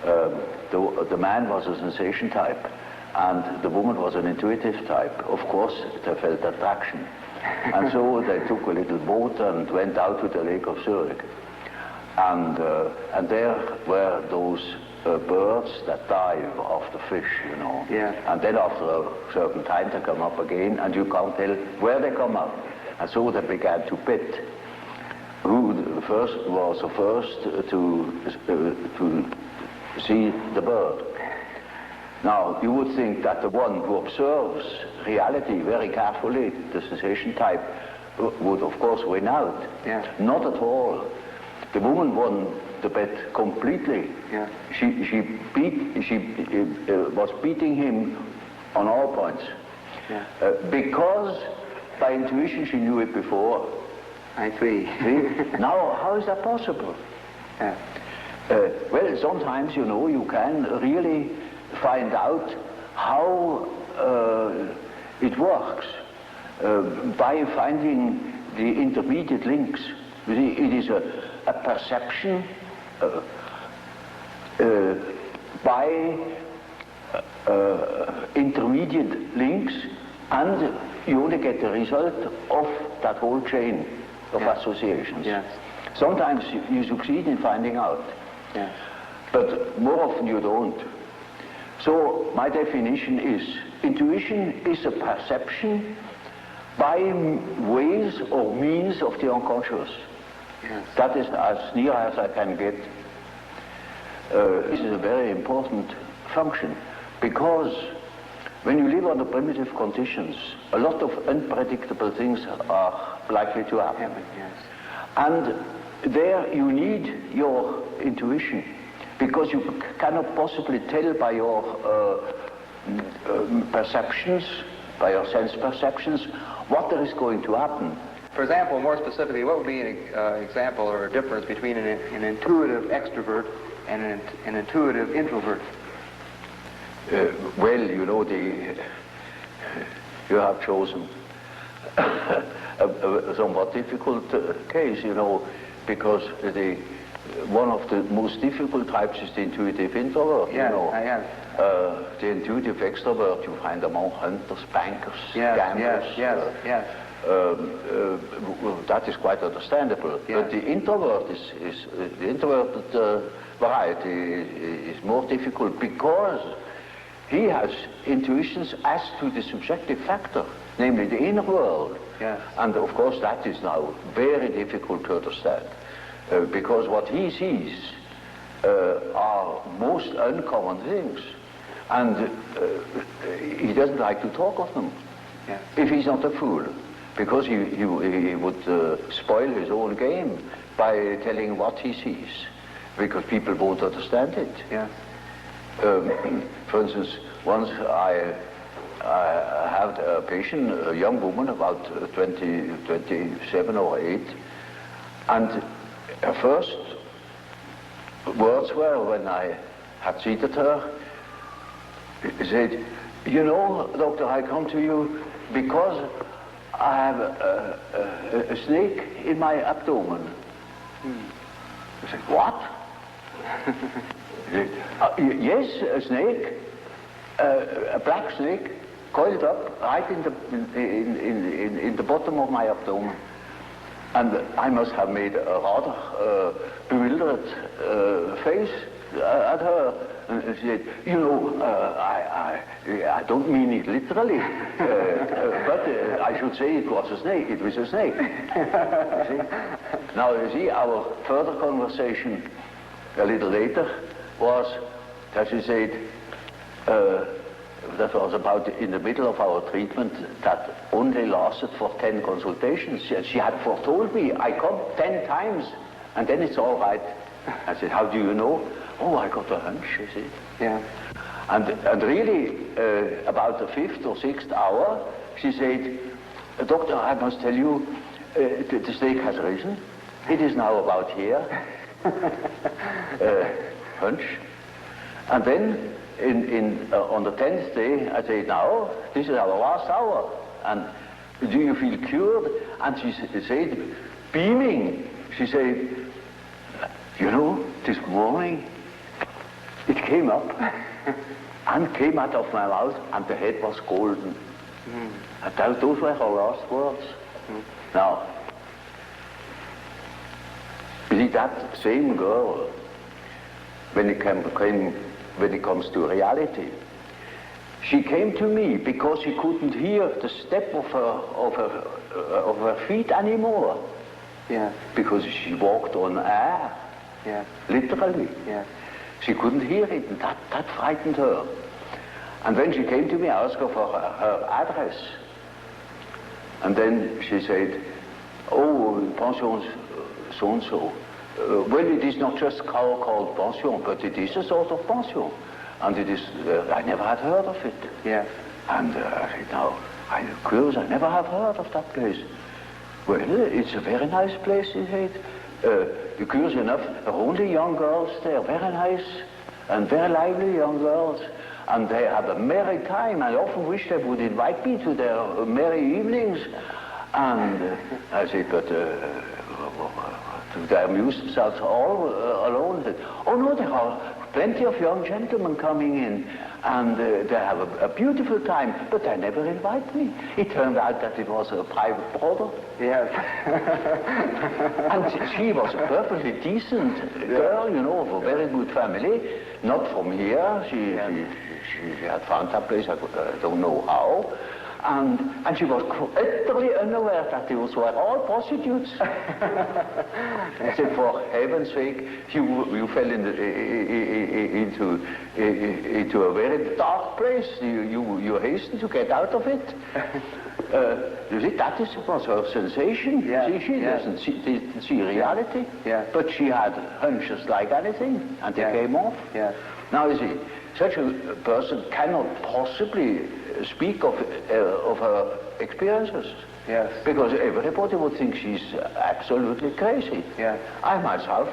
The man was a sensation type, and the woman was an intuitive type. Of course, they felt attraction. And so they took a little boat and went out to the Lake of Zurich. And there were those birds that dive off the fish, you know. Yeah. And then after a certain time they come up again, and you can't tell where they come up. And so they began to bet who was the first to see the bird. Now, you would think that the one who observes reality very carefully, the sensation type, would of course win out. Yeah. Not at all. The woman won the bet completely. Yeah. She was beating him on all points. Yeah. Because by intuition she knew it before. I see. See? Now, how is that possible? Yeah. Well, sometimes, you know, you can really find out how it works by finding the intermediate links. You see, it is a perception by intermediate links, and you only get the result of that whole chain of associations. Yes. Sometimes you succeed in finding out, but more often you don't. So my definition is, intuition is a perception by ways or means of the unconscious. Yes. That is as near as I can get. This is a very important function, because when you live under primitive conditions, a lot of unpredictable things are likely to happen. Yes. And there you need your intuition, because you cannot possibly tell by your perceptions, by your sense perceptions, what there is going to happen. For example, more specifically, what would be an example or a difference between an intuitive extrovert and an intuitive introvert? Well, you know, you have chosen a somewhat difficult case, you know, because one of the most difficult types is the intuitive introvert. Yes, you know. I have. The intuitive extrovert, you find among hunters, bankers, gamblers. Yes. That is quite understandable. Yes. But the introvert the introverted variety is more difficult, because he has intuitions as to the subjective factor, namely the inner world. Yes. And of course that is now very difficult to understand, because what he sees are most uncommon things, and he doesn't like to talk of them. Yes. If he's not a fool, because he would spoil his own game by telling what he sees, because people won't understand it. Yes. For instance, once I had a patient, a young woman, about 27 or 8, and her first words were, when I had seated her, he said, "You know, doctor, I come to you because I have a snake in my abdomen." I said, "What?" He said, "Yes, a snake, a black snake, coiled up right in the bottom of my abdomen." And I must have made a rather bewildered face at her. And she said, "You know, I don't mean it literally, but I should say it was a snake. It was a snake." You see? Now, you see, our further conversation a little later was that she said, that was about in the middle of our treatment that only lasted for 10 consultations. She had foretold me, I come 10 times, and then it's all right. I said, how do you know? Oh, I got a hunch, you see. Yeah. And really, about the 5th or 6th hour, she said, Doctor, I must tell you, the stake has risen. It is now about here. Hunch. And then, on the 10th day, I said, now, this is our last hour. And do you feel cured? And she said, beaming, she said, you know, this morning, it came up and came out of my mouth, and the head was golden. And those were her last words. Now, you see, that same girl, when it comes to reality, she came to me because she couldn't hear the step of her feet anymore. Yeah. Because she walked on air. Yeah. Literally. Yeah. She couldn't hear it, and that frightened her. And when she came to me, I asked her for her address. And then she said, oh, pension so-and-so. Well, it is not just called pension, but it is a sort of pension. And it is, I never had heard of it. Yeah. And I said, now, I'm curious, I never have heard of that place. Well, it's a very nice place, he said. Curious enough, only young girls there, very nice and very lively young girls. And they have a merry time. I often wish they would invite me to their merry evenings. And I said, but do they amuse themselves all alone? Said, oh no, there are plenty of young gentlemen coming in, and they have a beautiful time, but they never invite me. It turned out that it was a private brother. Yes. And she was a perfectly decent girl, you know, of a very good family, not from here. She had found that place, I don't know how. And she was utterly unaware that those were all prostitutes. I said, for heaven's sake, you fell into a very dark place. You hastened to get out of it. You see, that was her sensation. Yeah. She didn't see reality. Yeah. But she had hunches like anything, and they came off. Yeah. Now, you see, such a person cannot possibly speak of her experiences. Yes. Because everybody would think she's absolutely crazy. Yeah. I myself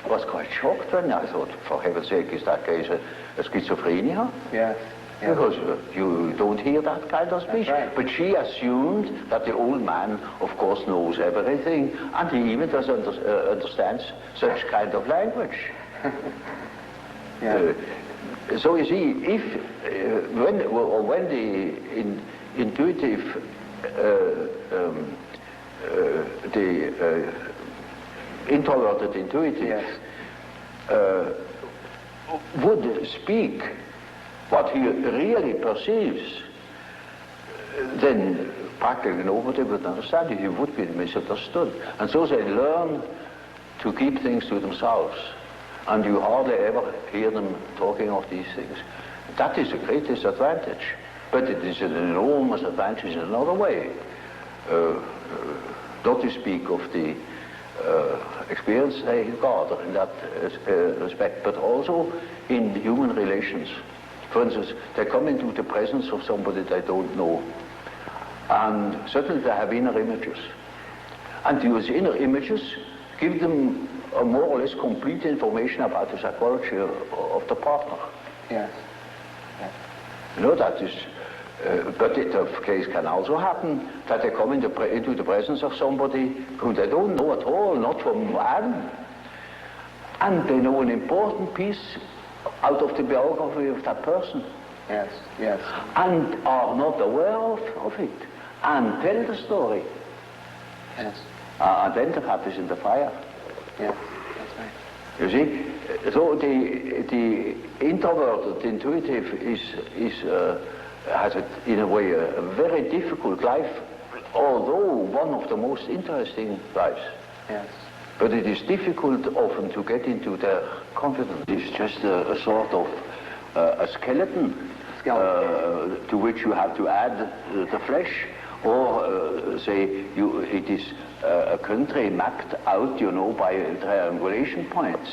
was quite shocked when I thought, for heaven's sake, is that case a schizophrenia? Yes. Yeah. Because you don't hear that kind of speech. Right. But she assumed that the old man, of course, knows everything, and he even understands such kind of language. Yeah. So you see, if when the intuitive, the introverted intuitive would speak what he really perceives, then practically nobody would understand it. He would be misunderstood. And so they learn to keep things to themselves. And you hardly ever hear them talking of these things. That is a great disadvantage. But it is an enormous advantage in another way. Not to speak of the experience they gather in that respect, but also in human relations. For instance, they come into the presence of somebody they don't know. And suddenly they have inner images. And those inner images give them a more or less complete information about the psychology of the partner. Yes. Yes. You know, that is, but the case can also happen that they come into the presence of somebody whom they don't know at all, not from Adam, and they know an important piece out of the biography of that person. Yes. Yes. And are not aware of it, and tell the story. Yes. And then the fat is in the fire. Yes, that's right. You see, so the introverted intuitive has in a way a very difficult life, although one of the most interesting lives. Yes. But it is difficult often to get into their confidence. It's just a sort of a skeleton to which you have to add the flesh, or say it is a country mapped out, you know, by triangulation points.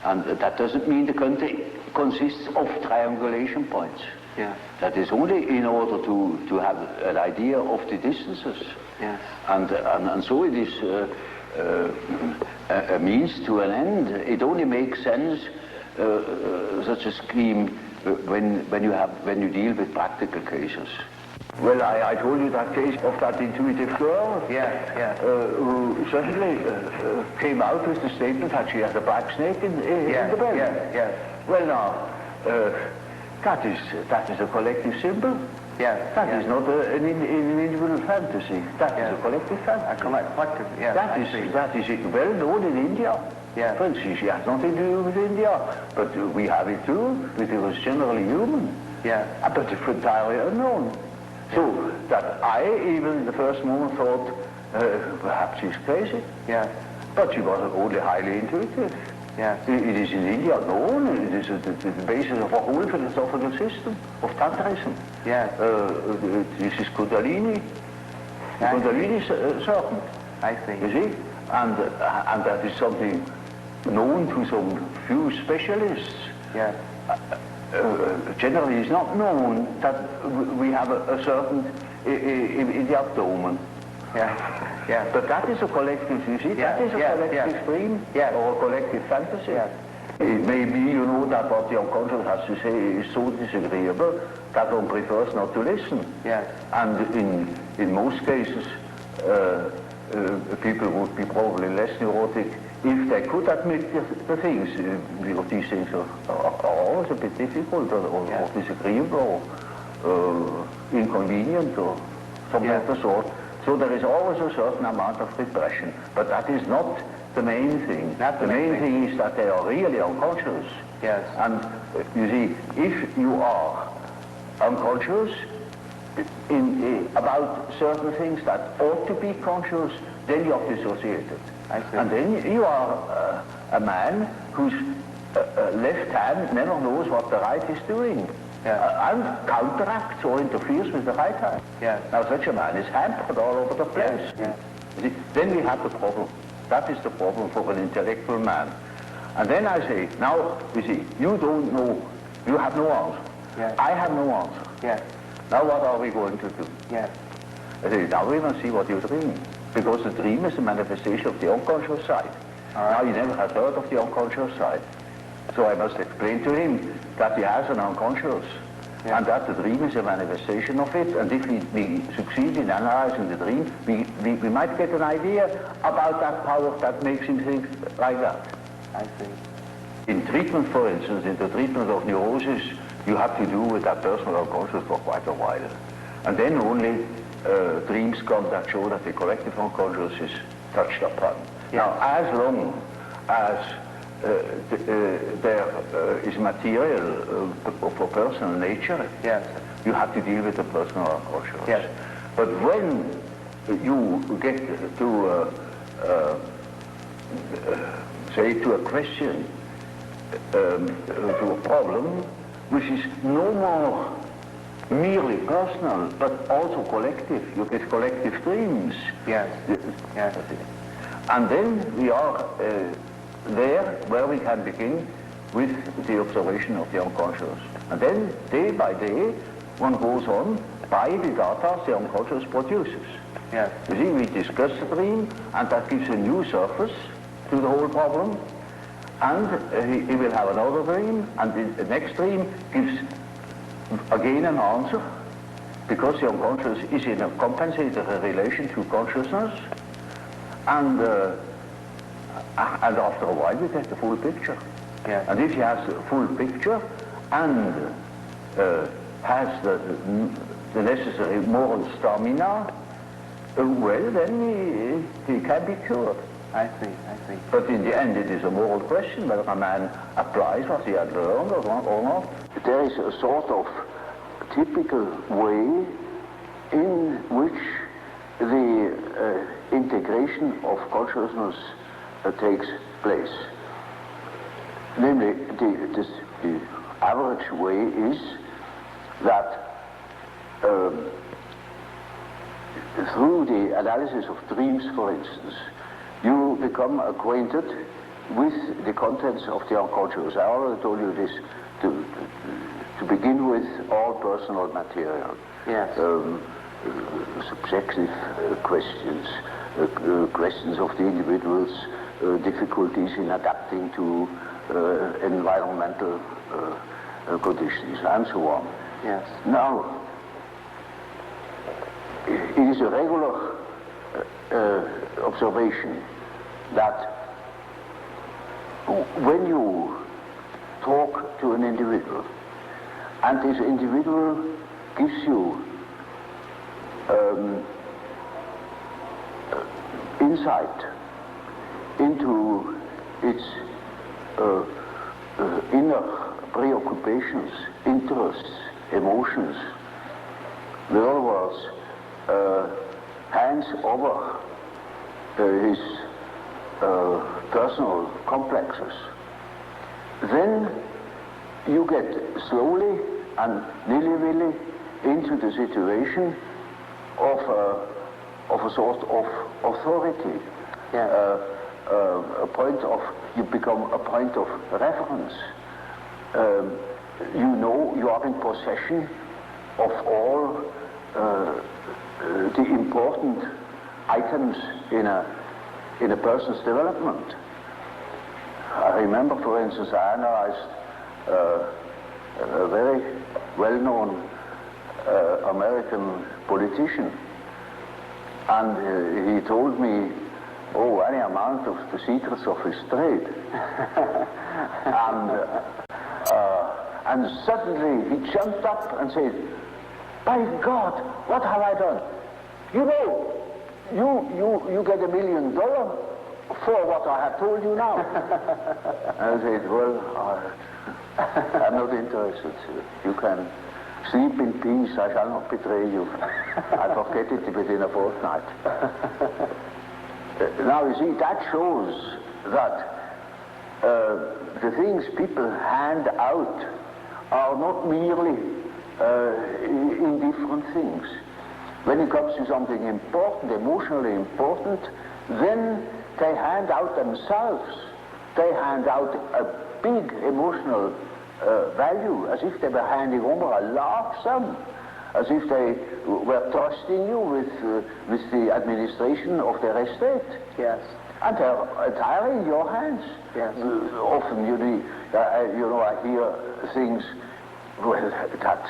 And that doesn't mean the country consists of triangulation points. Yeah. That is only in order to have an idea of the distances. Yes. And so it is a means to an end. It only makes sense, such a scheme, when you deal with practical cases. Well, I told you that case of that intuitive girl. Who suddenly came out with the statement that she has a black snake in the bed. Yes. Well, now, that is a collective symbol. Yes. That is not an individual fantasy. That is a collective fantasy. Collective, yes. That is well known in India. Yeah. Well, she has nothing to do with India, but we have it too. It was generally human. Yeah. But it's entirely unknown. So that I, even in the first moment, thought perhaps she's crazy. Yeah. But she was only highly intuitive. Yeah. It is in India known. It is the basis of a whole philosophical system of Tantrism. Yeah. This is Kundalini. Kundalini serpent. I see. You see, and that is something known to some few specialists. Yeah. Generally, it's not known that we have a serpent in the abdomen. Yeah. But that is a collective, you see, that is a collective dream or a collective fantasy. Yeah. It may be, you know, that what the unconscious has to say is so disagreeable that one prefers not to listen. Yes. And in most cases, people would be probably less neurotic if they could admit the things. Because these things are always a bit difficult or disagreeable or inconvenient or something of the sort. So there is always a certain amount of repression. But that is not the main thing. Not the main thing is that they are really unconscious. Yes. And you see, if you are unconscious about certain things that ought to be conscious, then you are dissociated. I see. And then you are a man whose left hand never knows what the right is doing. And counteracts or interferes with the right hand. Yeah. Now such a man is hampered all over the place. Yeah. You see, then we have the problem. That is the problem for an intellectual man. And then I say, now, you see, you don't know, you have no answer. Yeah. I have no answer. Yeah. Now what are we going to do? Yeah. I say, now we must see what you're dreaming. Because the dream is a manifestation of the unconscious side. Now he never has heard of the unconscious side. So I must explain to him that he has an unconscious, and that the dream is a manifestation of it, and if we succeed in analyzing the dream, we might get an idea about that power that makes him think like that. I see. In treatment, for instance, in the treatment of neurosis, you have to do with that personal unconscious for quite a while. And then only dreams come that show that the collective unconscious is touched upon. Now, as long as there is material for personal nature, you have to deal with the personal unconscious. Yes. But when you get to, say, to a question, to a problem, which is no more merely personal, but also collective. You get collective dreams. Yes. Yes. And then we are there where we can begin with the observation of the unconscious. And then, day by day, one goes on by the data the unconscious produces. Yes. You see, we discuss the dream, and that gives a new surface to the whole problem. And he will have another dream, and the next dream gives again an answer, because the unconscious is in a compensatory relation to consciousness, and after a while we get the full picture. Yeah. And if he has the full picture and has the necessary moral stamina, well, then he can be cured. I see. But in the end, it is a moral question whether a man applies what he had learned or not. There is a sort of typical way in which the integration of consciousness takes place. Namely, the average way is that through the analysis of dreams, for instance, you become acquainted with the contents of the unconscious. I already told you this to begin with, all personal material. Yes. Subjective questions, questions of the individual's difficulties in adapting to environmental conditions, and so on. Yes. Now, it is a regular observation that when you talk to an individual, and this individual gives you insight into its inner preoccupations, interests, emotions, in other words, hands over his personal complexes, then you get slowly and nilly-willy into the situation of a sort of authority. Yeah. You become a point of reference. You know you are in possession of all the important items in a person's development. I remember, for instance, I analyzed a very well-known American politician, and he told me, any amount of the secrets of his trade. And suddenly he jumped up and said, "By God, what have I done? You know, you get $1 million for what I have told you now." And I said, "Well, I'm not interested. You can sleep in peace. I shall not betray you. I forget it within a fortnight." Now, you see, that shows that the things people hand out are not merely indifferent things. When it comes to something important, emotionally important, then they hand out themselves. They hand out a big emotional value, as if they were handing over a large sum, as if they were trusting you with the administration of their estate. Yes. And they're entirely in your hands. Yes. Often, I hear things that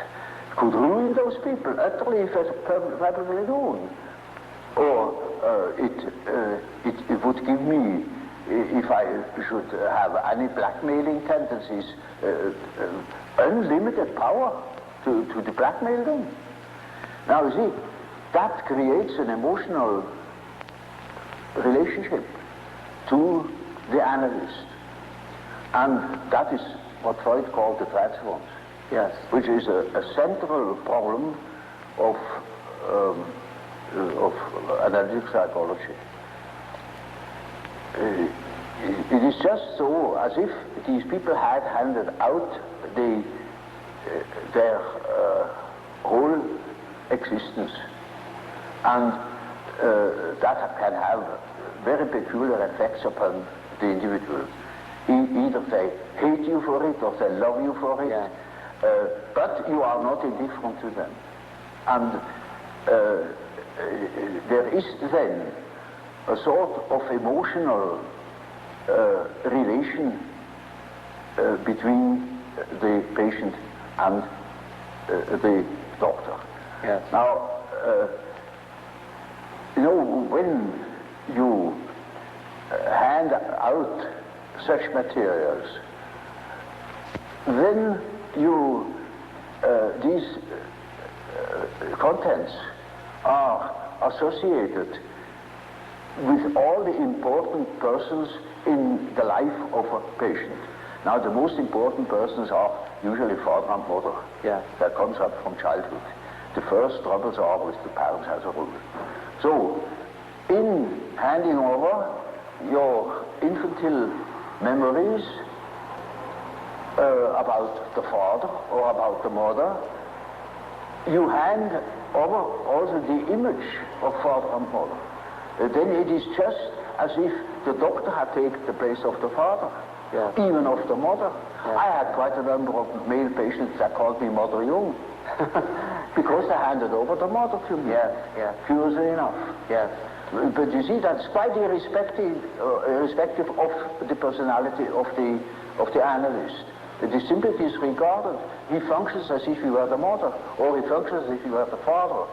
could ruin those people, utterly, irreparably ruin. Or it would give me, if I should have any blackmailing tendencies, unlimited power to blackmail them. Now, you see, that creates an emotional relationship to the analyst. And that is what Freud called the transference. Yes. Which is a central problem of analytic psychology. It is just so as if these people had handed out their whole existence, and that can have very peculiar effects upon the individual. Either they hate you for it or they love you for it. Yeah. But you are not indifferent to them. And there is then a sort of emotional relation between the patient and the doctor. Yes. Now, when you hand out such materials, then these contents are associated with all the important persons in the life of a patient. Now, the most important persons are usually father and mother. Yeah. That comes up from childhood. The first troubles are with the parents as a rule. So, in handing over your infantile memories about the father or about the mother, you hand over also the image of father and mother. Then it is just as if the doctor had taken the place of the father, even of the mother. I had quite a number of male patients that called me Mother Jung, because they handed over the mother to me, curiously enough. But you see, that's quite irrespective of the personality of the analyst. It is simply disregarded. He functions as if he were the mother, or he functions as if he were the father,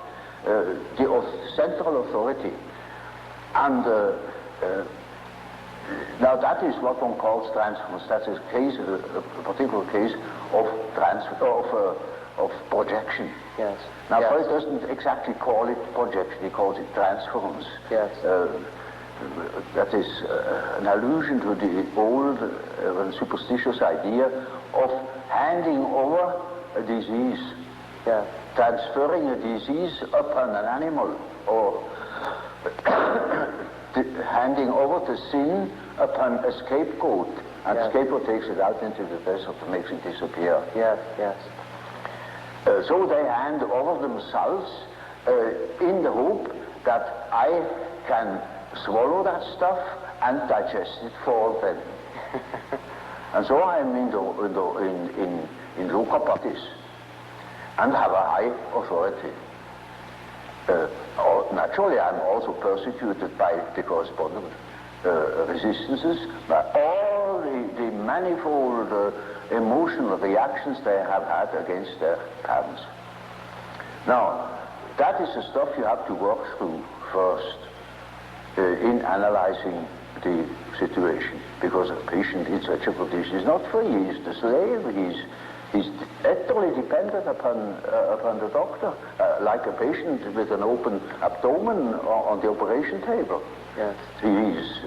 the central authority. And now that is what one calls transference. That's a case, a particular case of of projection. Yes. Now, Freud doesn't exactly call it projection; he calls it transference. Yes. That is an allusion to the old and superstitious idea of handing over a disease, transferring a disease upon an animal, or handing over the sin upon a scapegoat, and the scapegoat takes it out into the desert and makes it disappear. So they hand over themselves in the hope that I can swallow that stuff and digest it for them. And so I am in loco parentis and have a high authority. Naturally, I'm also persecuted by the correspondent resistances, by all the manifold emotional reactions they have had against their parents. Now, that is the stuff you have to work through first in analyzing the situation, because a patient in such a condition is not free. He's the slave. He's utterly dependent upon the doctor, like a patient with an open abdomen on the operation table. Yes. He's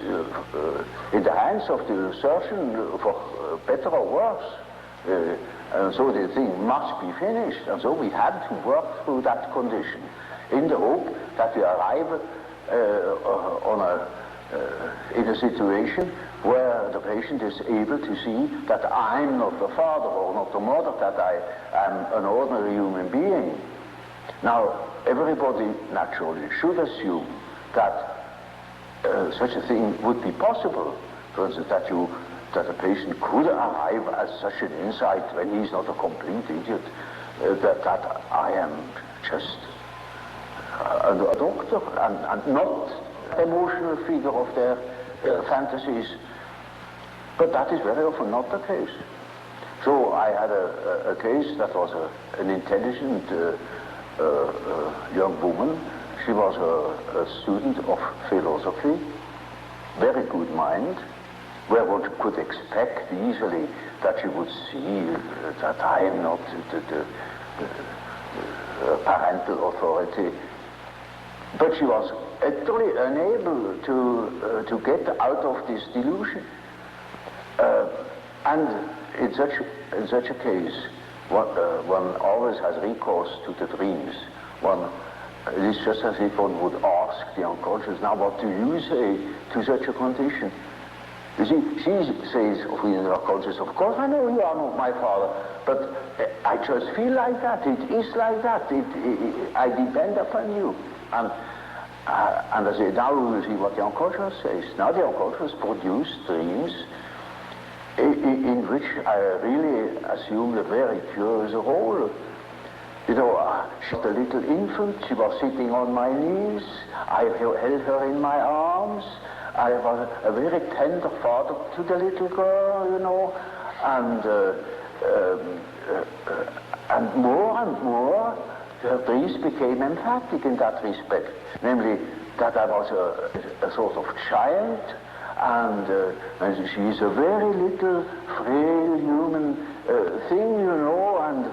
in the hands of the surgeon for better or worse. And so the thing must be finished. And so we had to work through that condition in the hope that we arrive in a situation where the patient is able to see that I'm not the father or not the mother, that I am an ordinary human being. Now, everybody naturally should assume that such a thing would be possible. For instance, that a patient could arrive at such an insight when he's not a complete idiot, that I am just a doctor and not emotional figure of their fantasies. But that is very often not the case. So I had a case that was an intelligent young woman. She was a student of philosophy, very good mind, where one could expect easily that she would see that I am not the parental authority. But she was utterly unable to get out of this delusion. And in such a case, one always has recourse to the dreams. It is just as if one would ask the unconscious, now what do you say to such a condition? You see, she says of the unconscious, of course I know you are not my father, but I just feel like that, it is like that, I depend upon you. And I say, now we will see what the unconscious says. Now the unconscious produce dreams in which I really assumed a very curious role. You know, she was a little infant, she was sitting on my knees, I held her in my arms, I was a very tender father to the little girl, you know, and more, her dreams became emphatic in that respect, namely that I was a sort of child, and she is a very little, frail human thing, you know, and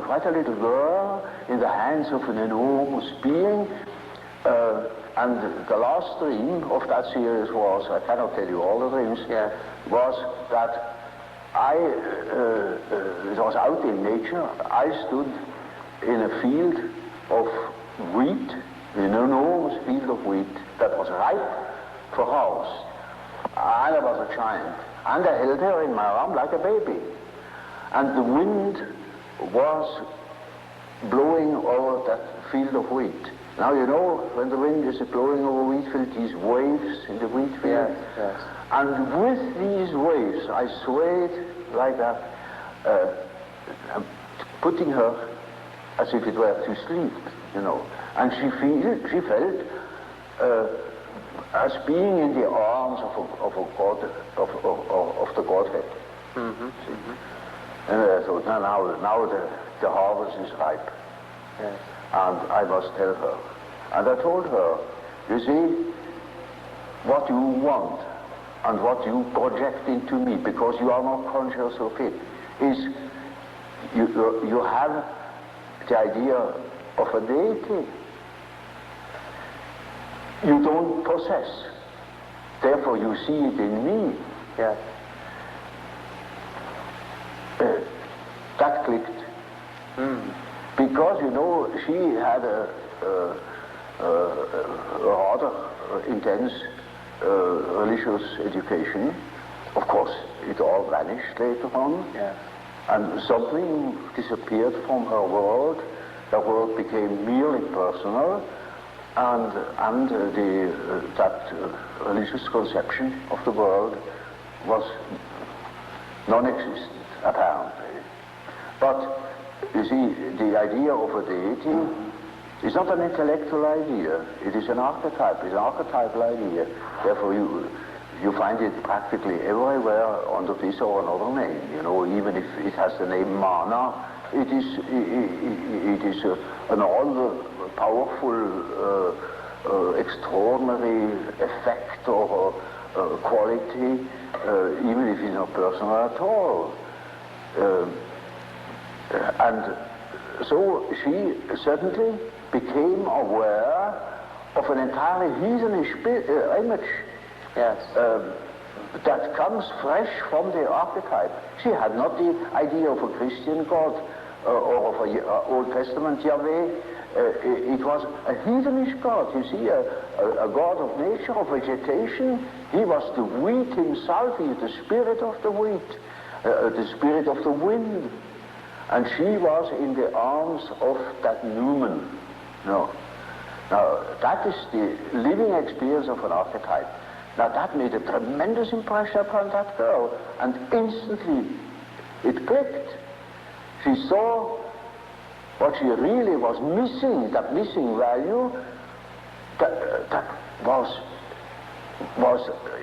quite a little girl in the hands of an enormous being. And the last dream of that series was, I cannot tell you all the dreams, was that it was out in nature. I stood in a field of wheat, an enormous field of wheat that was ripe for harvest. And I was a giant. And I held her in my arm like a baby. And the wind was blowing over that field of wheat. Now you know when the wind is blowing over wheat field, these waves in the wheat field. Yes, yes. And with these waves, I swayed like that, putting her as if it were to sleep, you know. And she felt as being in the arms of a God, of the Godhead. Mm-hmm. And I thought, now the harvest is ripe. Yes. And I must tell her. And I told her, you see, what you want and what you project into me, because you are not conscious of it, is you have the idea of a deity you don't possess. Therefore you see it in me. Yes. That clicked. Because, you know, she had a rather intense religious education. Of course, it all vanished later on. Yes. And something disappeared from her world. The world became merely personal, and that religious conception of the world was non-existent, apparently. But you see, the idea of a deity is not an intellectual idea. It is an archetype. It's an archetypal idea. Therefore, you find it practically everywhere under this or another name. You know, even if it has the name Mana, it is an all-powerful, extraordinary effect or quality, even if it's not personal at all. And so she suddenly became aware of an entirely heathenish image. Yes. That comes fresh from the archetype. She had not the idea of a Christian God or of an Old Testament Yahweh. It was a heathenish God, you see, a God of nature, of vegetation. He was the wheat himself. He is the spirit of the wheat, the spirit of the wind. And she was in the arms of that Numen. No. Now, that is the living experience of an archetype. Now, that made a tremendous impression upon that girl, and instantly it clicked. She saw what she really was missing, that missing value, that was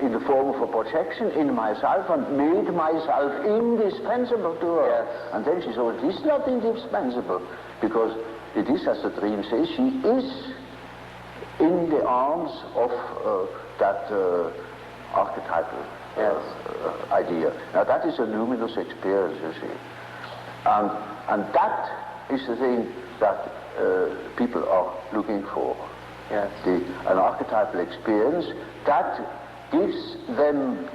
in the form of a projection in myself and made myself indispensable to her. Yes. And then she saw it is not indispensable, because it is, as the dream says, she is in the arms of that archetypal idea. Now that is a luminous experience, you see. And that is the thing that people are looking for. Yes. An archetypal experience that gives them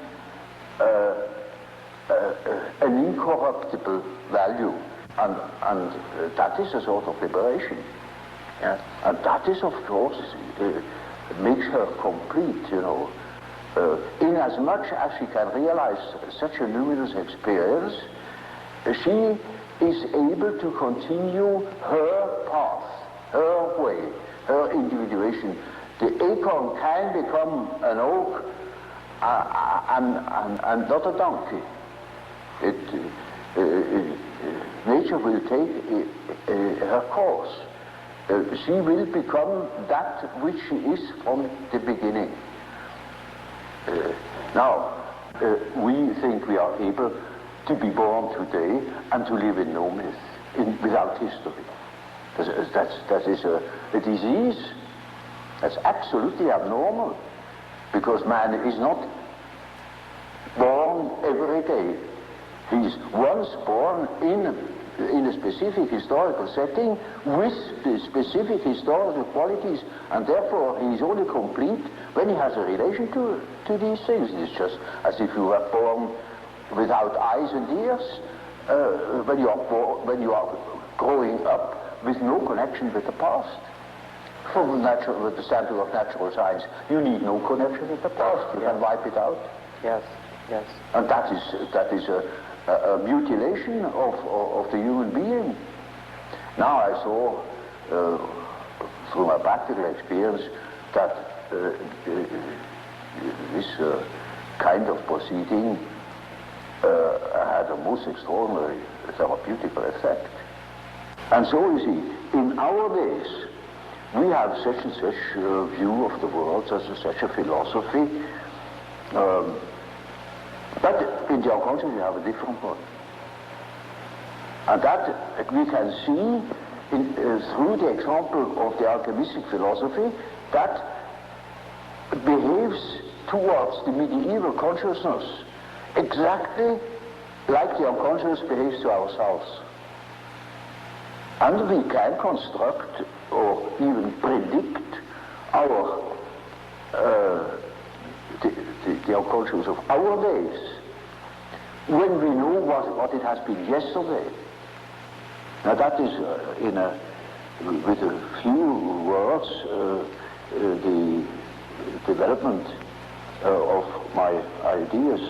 an incorruptible value, and that is a sort of liberation. Yes. And that is, of course, makes her complete, you know. Inasmuch as she can realize such a luminous experience, she is able to continue her path, her way, her individuation. The acorn can become an oak and not a donkey. Nature will take her course. She will become that which she is from the beginning. Now, we think we are able to be born today and to live in no myth, without history. That is a disease. That's absolutely abnormal, because man is not born every day. He is once born in a specific historical setting with the specific historical qualities, and therefore he is only complete when he has a relation to these things. It's just as if you were born without eyes and ears, when you are growing up with no connection with the past. From the standpoint of natural science, you need no connection with the past. You can wipe it out. Yes, yes. And that is a mutilation of the human being. Now I saw, through my practical experience, that this kind of proceeding had a most extraordinary therapeutical effect. And so, you see, in our days, we have such and such view of the world, such a philosophy, but in the unconscious we have a different one. And that we can see through the example of the alchemistic philosophy that behaves towards the medieval consciousness exactly like the unconscious behaves to ourselves. And we can construct or even predict our the unconscious of our days when we know what it has been yesterday. Now that is, with a few words, the development of my ideas.